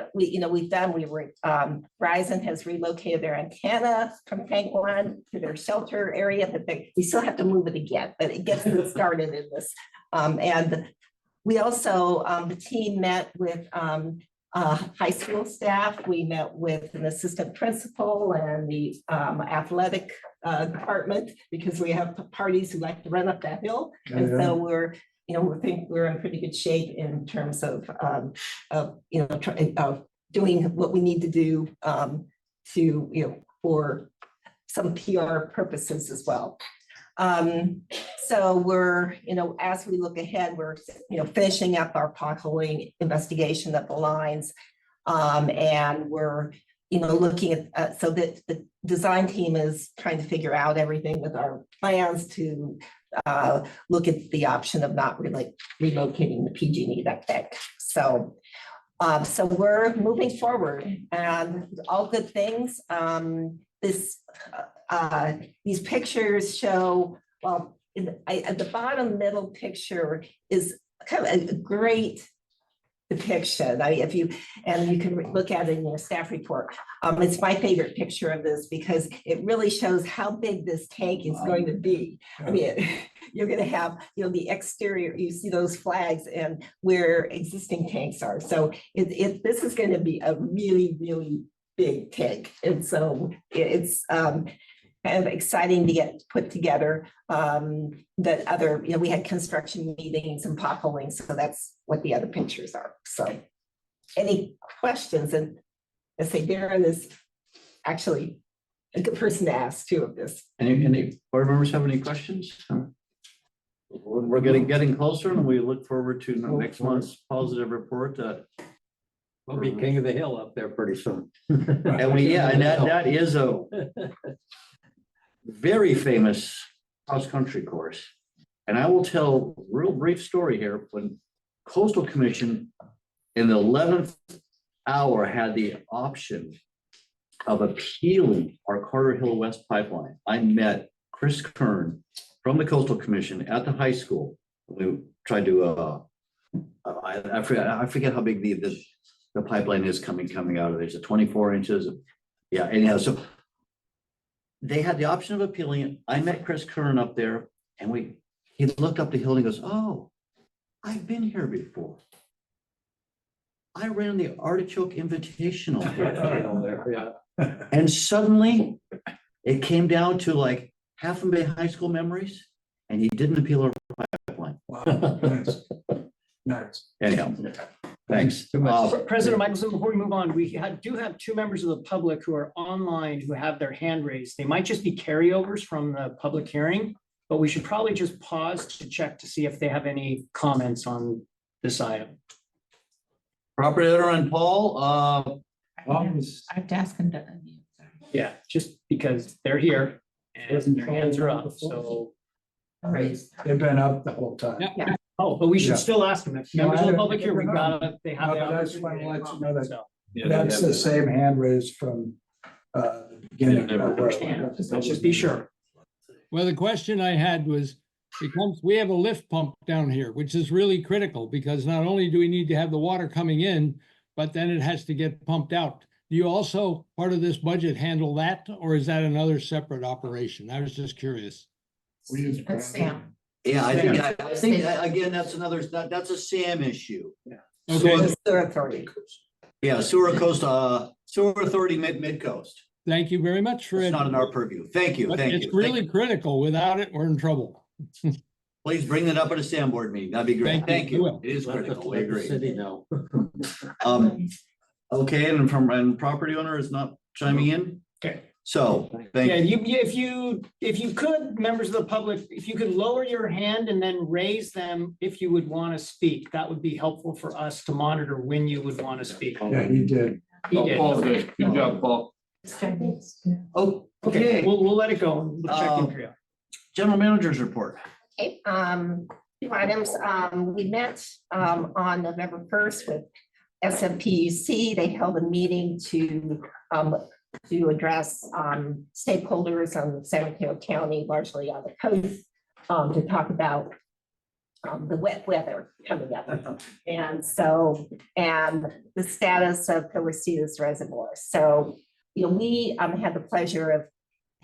Verizon has relocated their antenna from tank 1 to their shelter area, but we still have to move it again, but it gets it started in this. And we also, the team met with high school staff. We met with an assistant principal and the athletic department, because we have parties who like to run up that hill. And so we think we're in pretty good shape in terms of doing what we need to do for some PR purposes as well. So we're, as we look ahead, we're, finishing up our potholing investigation of the lines. And we're, looking at, so that the design team is trying to figure out everything with our plans to look at the option of not really relocating the PG&E that back. So we're moving forward, and all good things. These pictures show, well, at the bottom middle picture is kind of a great depiction. I mean, if you, and you can look at it in your staff report. It's my favorite picture of this because it really shows how big this tank is going to be. I mean, you're gonna have, the exterior, you see those flags and where existing tanks are. So this is gonna be a really, really big tank. And so it's kind of exciting to get put together. That other, we had construction meetings and potholing, so that's what the other pictures are. So any questions? And I say Darren is actually a good person to ask too of this. Any board members have any questions? We're getting closer, and we look forward to next month's positive report. We'll be king of the hill up there pretty soon. And that is a very famous cross-country course. And I will tell a real brief story here. When Coastal Commission in the 11th hour had the option of appealing our Carter Hill West pipeline, I met Chris Kern from the Coastal Commission at the high school. We tried to, I forget how big the pipeline is coming out of there. It's 24 inches. Yeah, anyhow, so they had the option of appealing it. I met Chris Kern up there, and he looked up the hill and he goes, "Oh, I've been here before. I ran the Artichoke Invitational." And suddenly it came down to like Half Moon Bay High School memories, and he didn't appeal our pipeline. Wow, nice. Nice. Anyhow, thanks. President Michelson, before we move on, we do have two members of the public who are online who have their hand raised. They might just be carryovers from the public hearing, but we should probably just pause to check to see if they have any comments on this item. Property owner and Paul, I have to ask him to unmute. Sorry. Yeah, just because they're here and their hands are up, so. Raised. They've been up the whole time. Yeah. Oh, but we should Yeah. still ask them. If No, members I of the don't- public here, we gotta, they have. No, the but I just opportunity wanna to let you know that- comment, so. That's the same hand raised from the beginning. Let's just be sure. Well, the question I had was, because we have a lift pump down here, which is really critical because not only do we need to have the water coming in, but then it has to get pumped out. Do you also, part of this budget, handle that, or is that another separate operation? I was just curious. That's Sam. yeah, I think again, that's that's a Sam issue. Okay, Sewer authority. Yeah, sewer authority mid coast. thank you very much for It's it. not in our purview. Thank you, But thank it's you. really critical. Without it, we're in trouble. Please bring that up at a SAM board meeting. That'd be great. Thank Thank you. you. Will. It is Let the critical. I let the agree. city know. Okay, and property owner is not chiming in? Okay. So, thank Yeah, you. if you could, members of the public, if you could lower your hand and then raise them if you would want to speak, that would be helpful for us to monitor when you would want to speak. Yeah, he did. He did. Paul did. Good job, Paul. Oh, Okay, okay. we'll let it go. We'll check in for you. General manager's report. Okay, few items, we met, on November 1st with SMPUC. They held a meeting to address, stakeholders on San Mateo County, largely on the coast, to talk about the wet weather coming up. And so, and the status of Pillarcitas Reservoir. So, we had the pleasure of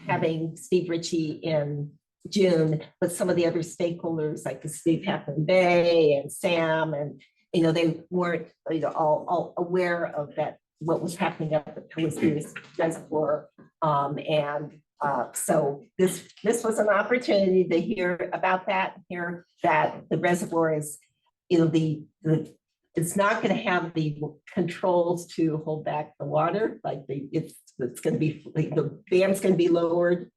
having Steve Ritchie in June, but some of the other stakeholders like the city of Half Moon Bay and Sam, and they weren't all aware of that, what was happening at the Pillarcitas Reservoir. So this was an opportunity to hear about that, hear that the reservoir is, it's not going to have the controls to hold back the water, like it's going to be, like, the dam's going to be lowered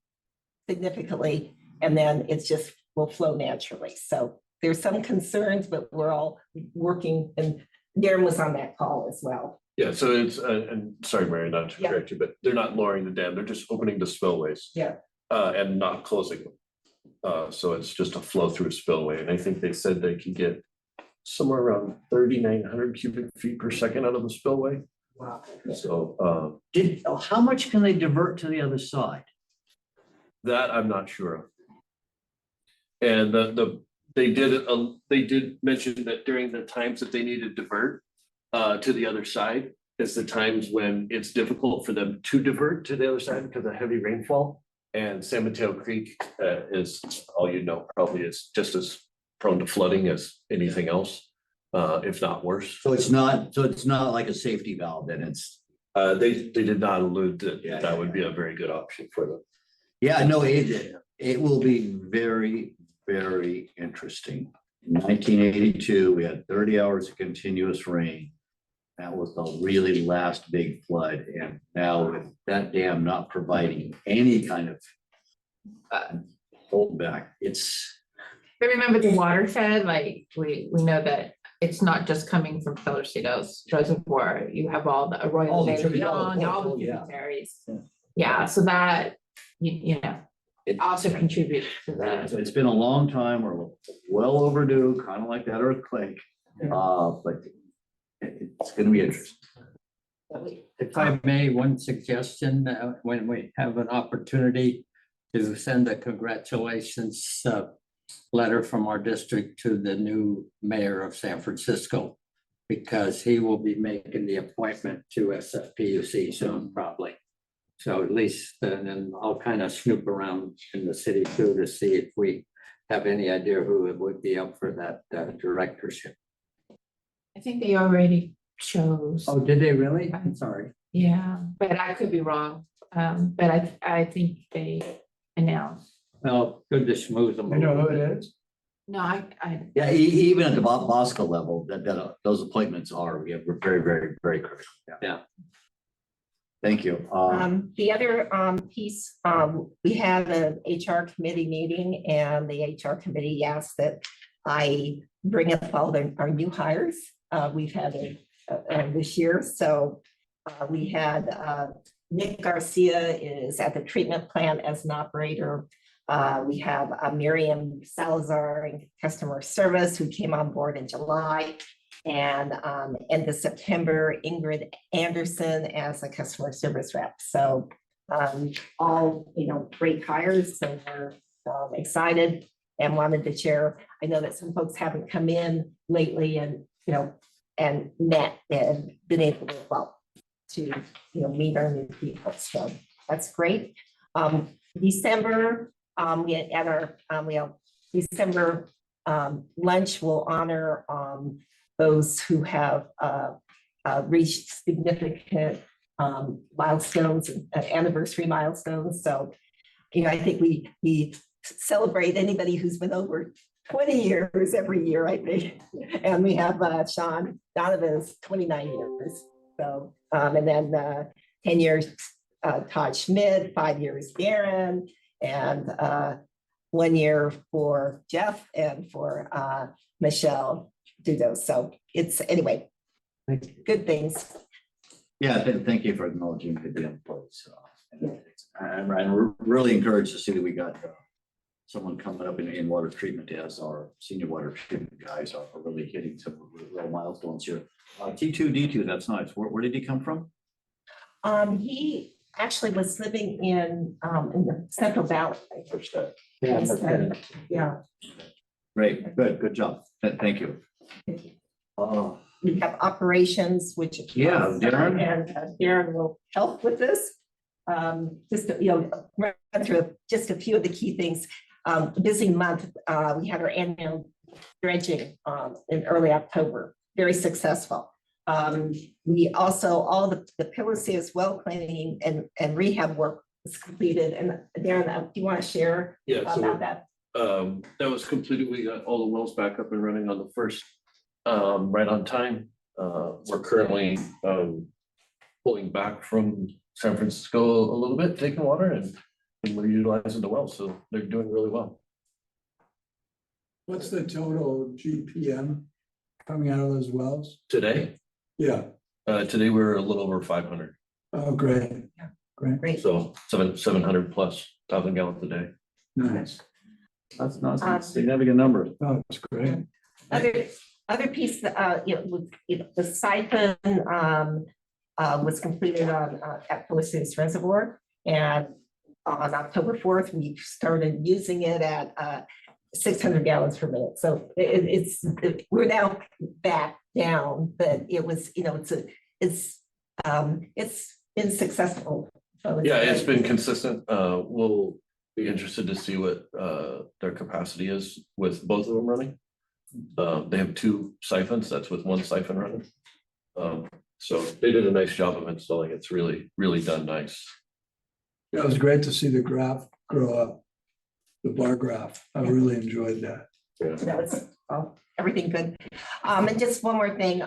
significantly, and then it's just will flow naturally. So there's some concerns, but we're all working, and Darren was on that call as well. Yeah, so it's, and sorry, Mary, not to correct you, but they're not lowering the dam, they're just opening the spillways. Yeah. And not closing them. So it's just a flow through spillway, and I think they said they can get somewhere around 3,900 cubic feet per second out of the spillway. Wow. So How much can they divert to the other side? that I'm not sure of. And the they did mention that during the times that they need to divert to the other side, is the times when it's difficult for them to divert to the other side because of heavy rainfall. And San Mateo Creek is, all you know, probably is just as prone to flooding as anything else, if not worse. So it's not like a safety valve, then it's, They did not allude that Yeah, that would be a very good option for them. yeah, no, it will be very, very interesting. In 1982, we had 30 hours of continuous rain. That was the really last big flood, and now with that dam not providing any kind of holdback, it's. But remember the watershed, like, we know that it's not just coming from Pellercitos Reservoir. You have all the Arroyo All the de tributaries. Leon, all Oh, the yeah. tributaries. Yeah. Yeah, so that, you know, it also contributes to the. So it's been a long time, we're well overdue, kind of like that earthquake, but it's gonna be interesting. If I may, one suggestion, when we have an opportunity to send a congratulations letter from our district to the new mayor of San Francisco, because he will be making the appointment to SFPUC soon, probably. So at least, then I'll kind of snoop around in the city too to see if we have any idea who it would be up for that directorship. I think they already chose. Oh, did they really? I'm sorry. Yeah, but I could be wrong. But I think they announced. Well, good to schmooze them. You know who it is? No, I. Yeah, even at the Bosco level, those appointments are, we're very, very, very critical. Yeah. Thank you. The other piece, we had an HR committee meeting, and the HR committee asked that I bring up all our new hires. We've had this year. So we had Nick Garcia is at the treatment plant as an operator. We have Miriam Salazar in customer service, who came on board in July. And end of September, Ingrid Anderson as a customer service rep. So all, great hires, and we're excited and wanted to share. I know that some folks haven't come in lately and, and met and been able to meet our new people. So that's great. December, at our December lunch will honor those who have reached significant milestones, anniversary milestones. So, I think we celebrate anybody who's been over 20 years every year, I think. And we have Sean Donovan's 29 years. So, and then 10 years, Todd Schmidt, 5 years, Darren, and 1 year for Jeff and for Michelle Dudo. So it's, anyway, good things. Yeah, thank you for acknowledging the employees. And we're really encouraged to see that we got someone coming up in water treatment as our senior water treatment guys are really hitting some real milestones here. T2D2, that's nice. Where did he come from? He actually was living in the Central Valley. Yeah. Great, good job. Thank you. We have operations, which Darren. and Darren will help with this. Just run through just a few of the key things. Busy month. We had our annual dredging in early October. Very successful. We also, all the Pillars as well cleaning and rehab work was completed. And Darren, do you want to share about that? That was completed. We got all the wells back up and running on the first, right on time. We're currently pulling back from San Francisco a little bit, taking water, and we're utilizing the wells, so they're doing really well. What's the total GPM coming out of those wells? Today, Yeah. today we're a little over 500. Oh, great. Great. So 700 plus 1,000 gallons a day. Nice. That's not significant number. Oh, that's great. Other piece, the siphon was completed at Palisades Reservoir, and on October 4th, we started using it at 600 gallons per minute. So we're now back down, but it was, it's been successful. So Yeah, it's been consistent. We'll be interested to see what their capacity is with both of them running. They have 2 siphons, that's with 1 siphon running. So they did a nice job of installing. It's really, really done nice. It was great to see the graph grow up, the bar graph. I really enjoyed that. That was everything good. And just one more thing,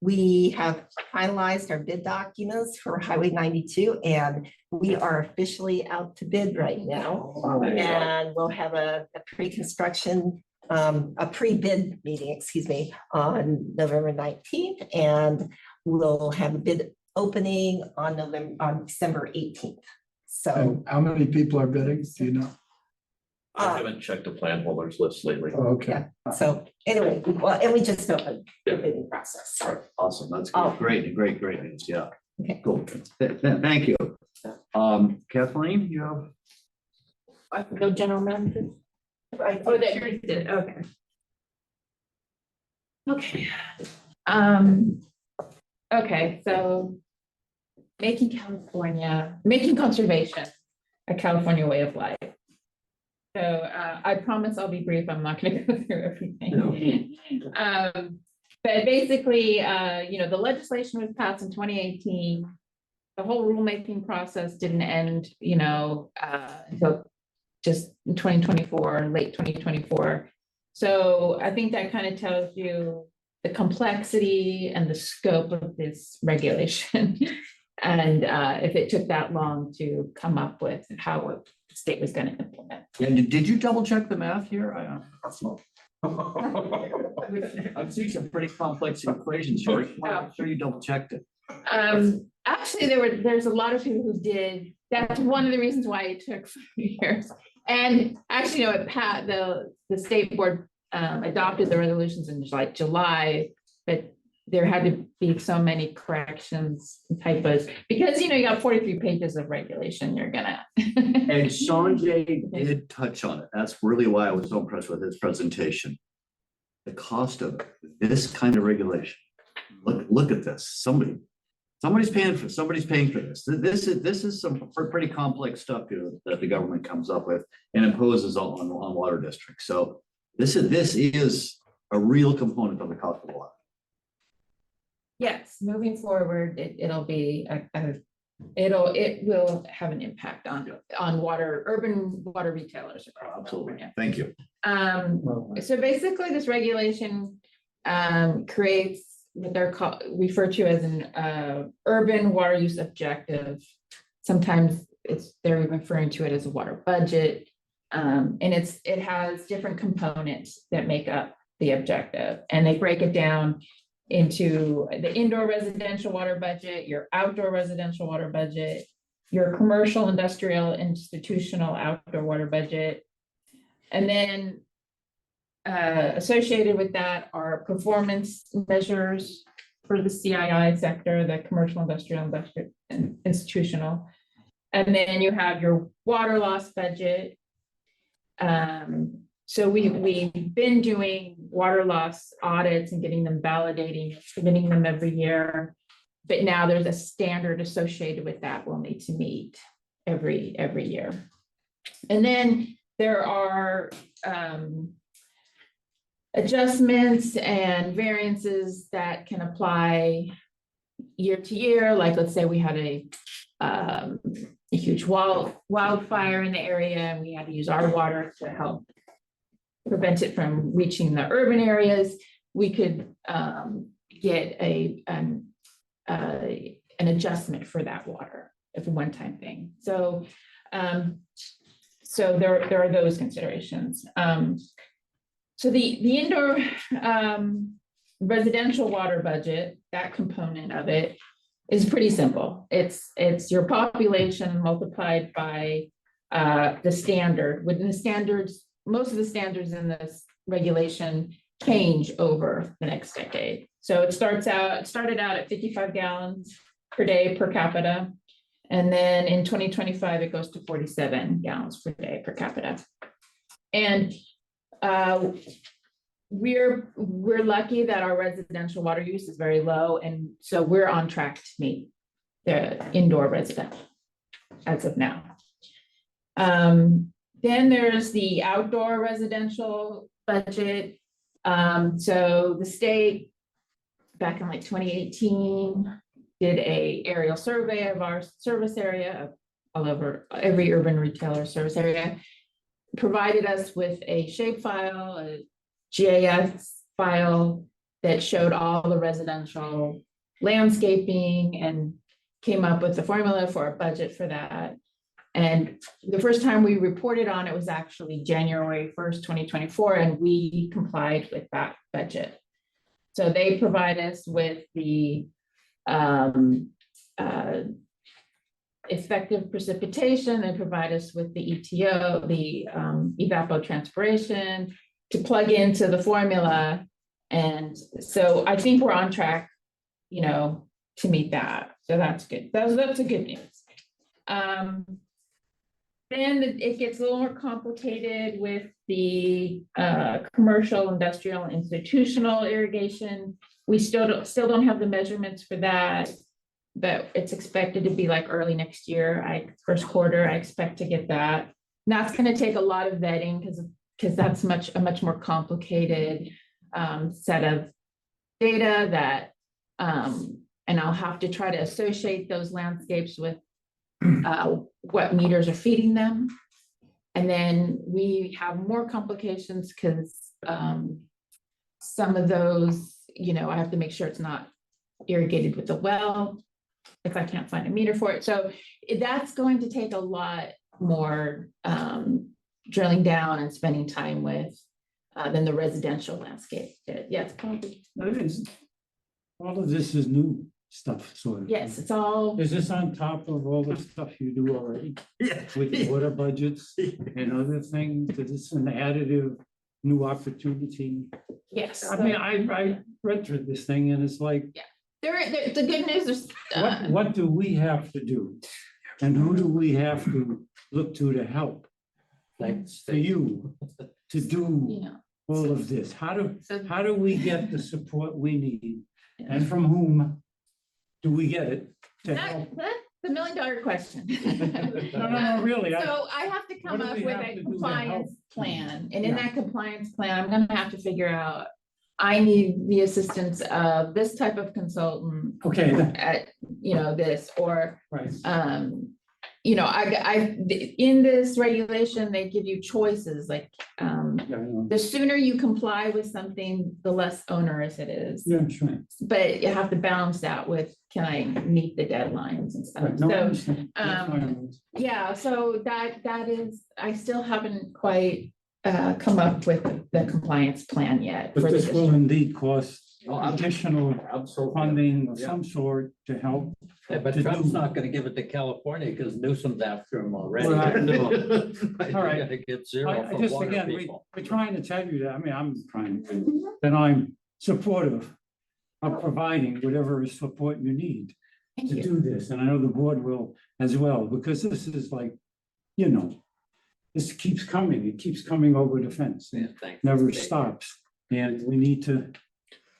we have finalized our bid documents for Highway 92, and we are officially out to bid right now. And we'll have a pre-construction, a pre-bid meeting, excuse me, on November 19th, and we'll have a bid opening on December 18th. So And how many people are bidding? Do you know? I haven't checked the plan holders list lately. Oh, okay. so anyway, well, and we just opened the bidding process. All right, awesome. That's Oh. great, great news. Yeah. Okay. Cool. Thank you. Kathleen, you have? No general manager? Oh, that yours did, okay. Okay. Okay, so making conservation a California way of life. So I promise I'll be brief. I'm not going to go through everything. But basically, the legislation was passed in 2018. The whole rulemaking process didn't end, until just in 2024, late 2024. So I think that kind of tells you the complexity and the scope of this regulation. And if it took that long to come up with how the state was going to implement. And did you double check the math here? I've seen some pretty complex equations here. I'm sure you double checked it. Actually, there's a lot of people who did. That's one of the reasons why it took 5 years. And actually, the state board adopted the resolutions in July, but there had to be so many corrections and typos because you got 43 pages of regulation. You're gonna. And Sanjay did touch on it. That's really why I was so impressed with his presentation. The cost of this kind of regulation. Look at this. Somebody's paying for this. This is some pretty complex stuff that the government comes up with and imposes on water districts. So this is a real component of the cost of water. Yes, moving forward, it'll be it will have an impact on urban water retailers across California. Thank you. So basically, this regulation creates what they're referred to as an urban water use objective. Sometimes they're referring to it as a water budget, and it has different components that make up the objective, and they break it down into the indoor residential water budget, your outdoor residential water budget, your commercial, industrial, institutional outdoor water budget. And then associated with that are performance measures for the CII sector, the commercial, industrial, and institutional. And then you have your water loss budget. So we've been doing water loss audits and getting them validating, submitting them every year. But now there's a standard associated with that we'll need to meet every year. And then there are adjustments and variances that can apply year to year. Like let's say we had a huge wildfire in the area and we had to use our water to help prevent it from reaching the urban areas. We could get an adjustment for that water as a one-time thing. So there are those considerations. So the indoor residential water budget, that component of it is pretty simple. It's your population multiplied by the standard. Within the standards, most of the standards in this regulation change over the next decade. So it started out at 55 gallons per day per capita. And then in 2025, it goes to 47 gallons per day per capita. And We're lucky that our residential water use is very low, and so we're on track to meet the indoor residential as of now. Then there's the outdoor residential budget. So the state, back in like 2018, did a aerial survey of our service area all over every urban retailer service area, provided us with a shapefile, a GIS file that showed all the residential landscaping and came up with the formula for a budget for that. And the first time we reported on it was actually January 1st, 2024, and we complied with that budget. So they provide us with the effective precipitation, they provide us with the ETO, the evapotranspiration to plug into the formula. And so I think we're on track, you know, to meet that. So that's good. That's a good news. Then it gets a little more complicated with the commercial, industrial, and institutional irrigation. We still don't have the measurements for that, but it's expected to be like early next year. First quarter, I expect to get that. And that's going to take a lot of vetting because that's a much more complicated set of data that, and I'll have to try to associate those landscapes with what meters are feeding them. And then we have more complications because some of those, you know, I have to make sure it's not irrigated with the well if I can't find a meter for it. So that's going to take a lot more drilling down and spending time with than the residential landscape did. Yes, probably. All of this is new stuff, sort of. Yes, it's all. Is this on top of all the stuff you do already? Yeah. With the water budgets and other things? Is this an additive new opportunity? Yes. I mean, I read through this thing and it's like. Yeah. The good news is. What do we have to do? And who do we have to look to help? Like for you to do Yeah. all of this? How do we get the support we need? And from whom do we get it to help? That's the $1 million question. No, really. So I have to come what do up we with have a to do to compliance help? plan. And in Yeah. that compliance plan, I'm gonna have to figure out, I need the assistance of this type of consultant Okay, at, you know, this, or, right. you know, in this regulation, they give you choices, like, Yeah, I know. the sooner you comply with something, the less onerous it is. Yeah, sure. But you have to balance that with, can I meet the deadlines and stuff? Right, no, I So, understand. That's fine. yeah, so that is, I still haven't quite come up with the compliance plan yet. But for the this will district. indeed cost Oh, additional Absolutely. funding of Yeah. some sort to help. Yeah, but to Trump's do- not gonna give it to California because Newsom's after him already. Well, I know. All right. Gotta get zero I for just, water again, people. we're trying to tell you that, I mean, I'm trying to, that I'm supportive of providing whatever support you need Thank to you. do this, and I know the board will as well, because this is like, you know, this keeps coming, it keeps coming over the fence, Yeah, it thanks. never stops, and we need to.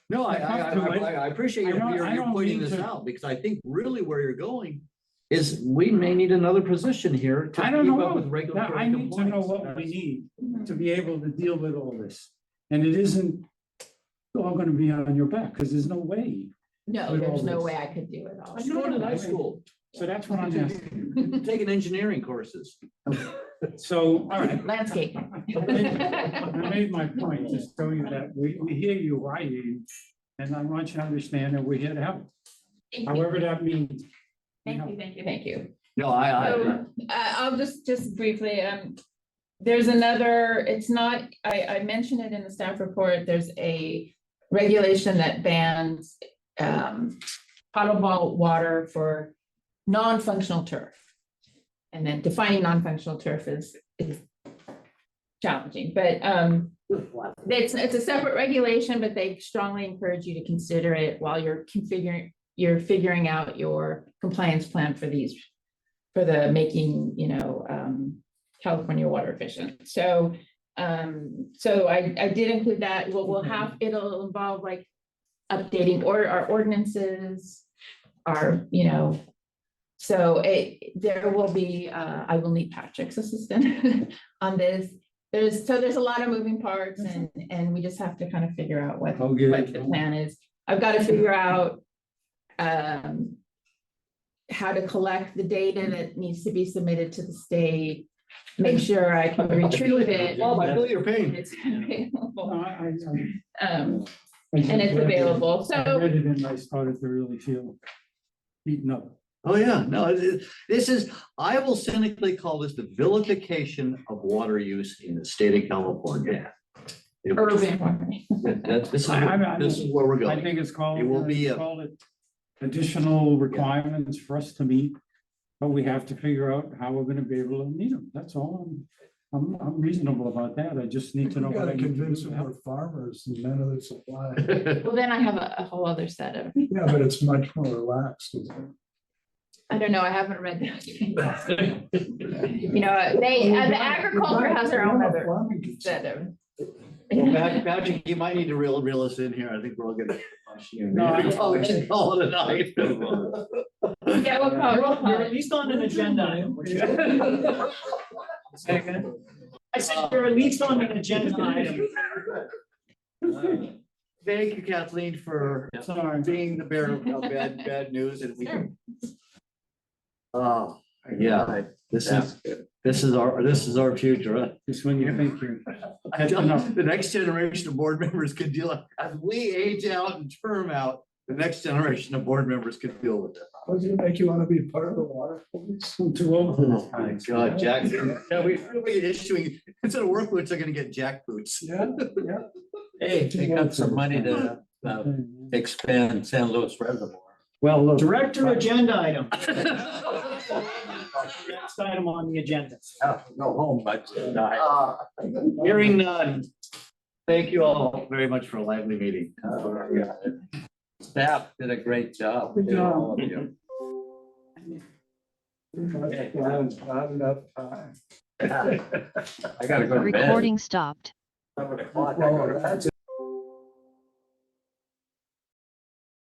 No, I appreciate I don't- I you're don't pointing mean this to- out, because I think really where you're going is we may need another position here to I don't keep know, up with Now, regulatory I need to know compliance. what we need to be able to deal with all this, and it isn't all gonna be on your back, because there's no way. No, with all there's no this. way I could do it all. I know in high school, So that's what I'm asking. taking engineering courses. So, all right. Landscaping. I made my point, to show you that we hear you, I hear you, and I want you to understand that we're here to help, Thank you. however that means. Thank you. No, I, So, I'll just briefly, there's another, it's not, I mentioned it in the staff report, there's a regulation that bans potable water for non-functional turf. And then defining non-functional turf is challenging, but it's a separate regulation, but they strongly encourage you to consider it while you're figuring out your compliance plan for the making, you know, California water efficient. So So I did include that. We'll have, it'll involve like updating or our ordinances, our, so there will be, I will need Patrick's assistant on this. There's a lot of moving parts and we just have to kind of figure out what the plan is. I've got to figure out how to collect the data that needs to be submitted to the state, make sure I can retrieve it. Oh, I feel your pain. It's available. And And it's available, so. I read it and I started to really feel beaten up. Oh, yeah, no, this is, I will cynically call this the vilification of water use in the state of California. Urban farming. This is where we're I going. think it's called. It will be call it additional requirements for us to meet, but we have to figure out how we're gonna be able to meet them. That's all. I'm reasonable about that. I just need to know You what I gotta can convince do. them we're farmers and none of the supply. Well, then I have a whole other set of, Yeah, but it's much more relaxed. Isn't I don't know, I haven't read that. The agriculture has their own other set of. Patrick, you might need to reel us in here. I think we're all gonna. No, We should call it a night. Yeah, we'll call You're at it. least on an agenda item. I said you're at least on an agenda item. Thank you, Kathleen, for being the bearer of bad news and we. Oh, yeah, this is our future. Huh? Just when you think you're. The next generation of board members can deal, as we age out and term out, the next generation of board members can deal with it. Does it make you want to be part of the water police? I'm too old for this. Oh my God, Jack, yeah, we're issuing, instead of work boots, they're gonna get jack boots. Yeah, yeah. Hey, they got some money to expand San Luis Reservoir. Well, look. Director agenda item. Next item on the agenda. Go home, but. Hearing none. Thank you all very much for a lively meeting. Staff did a great job. Good job. All of you. Not enough time. I gotta go to bed. Recording stopped. 7 o'clock. Well, that's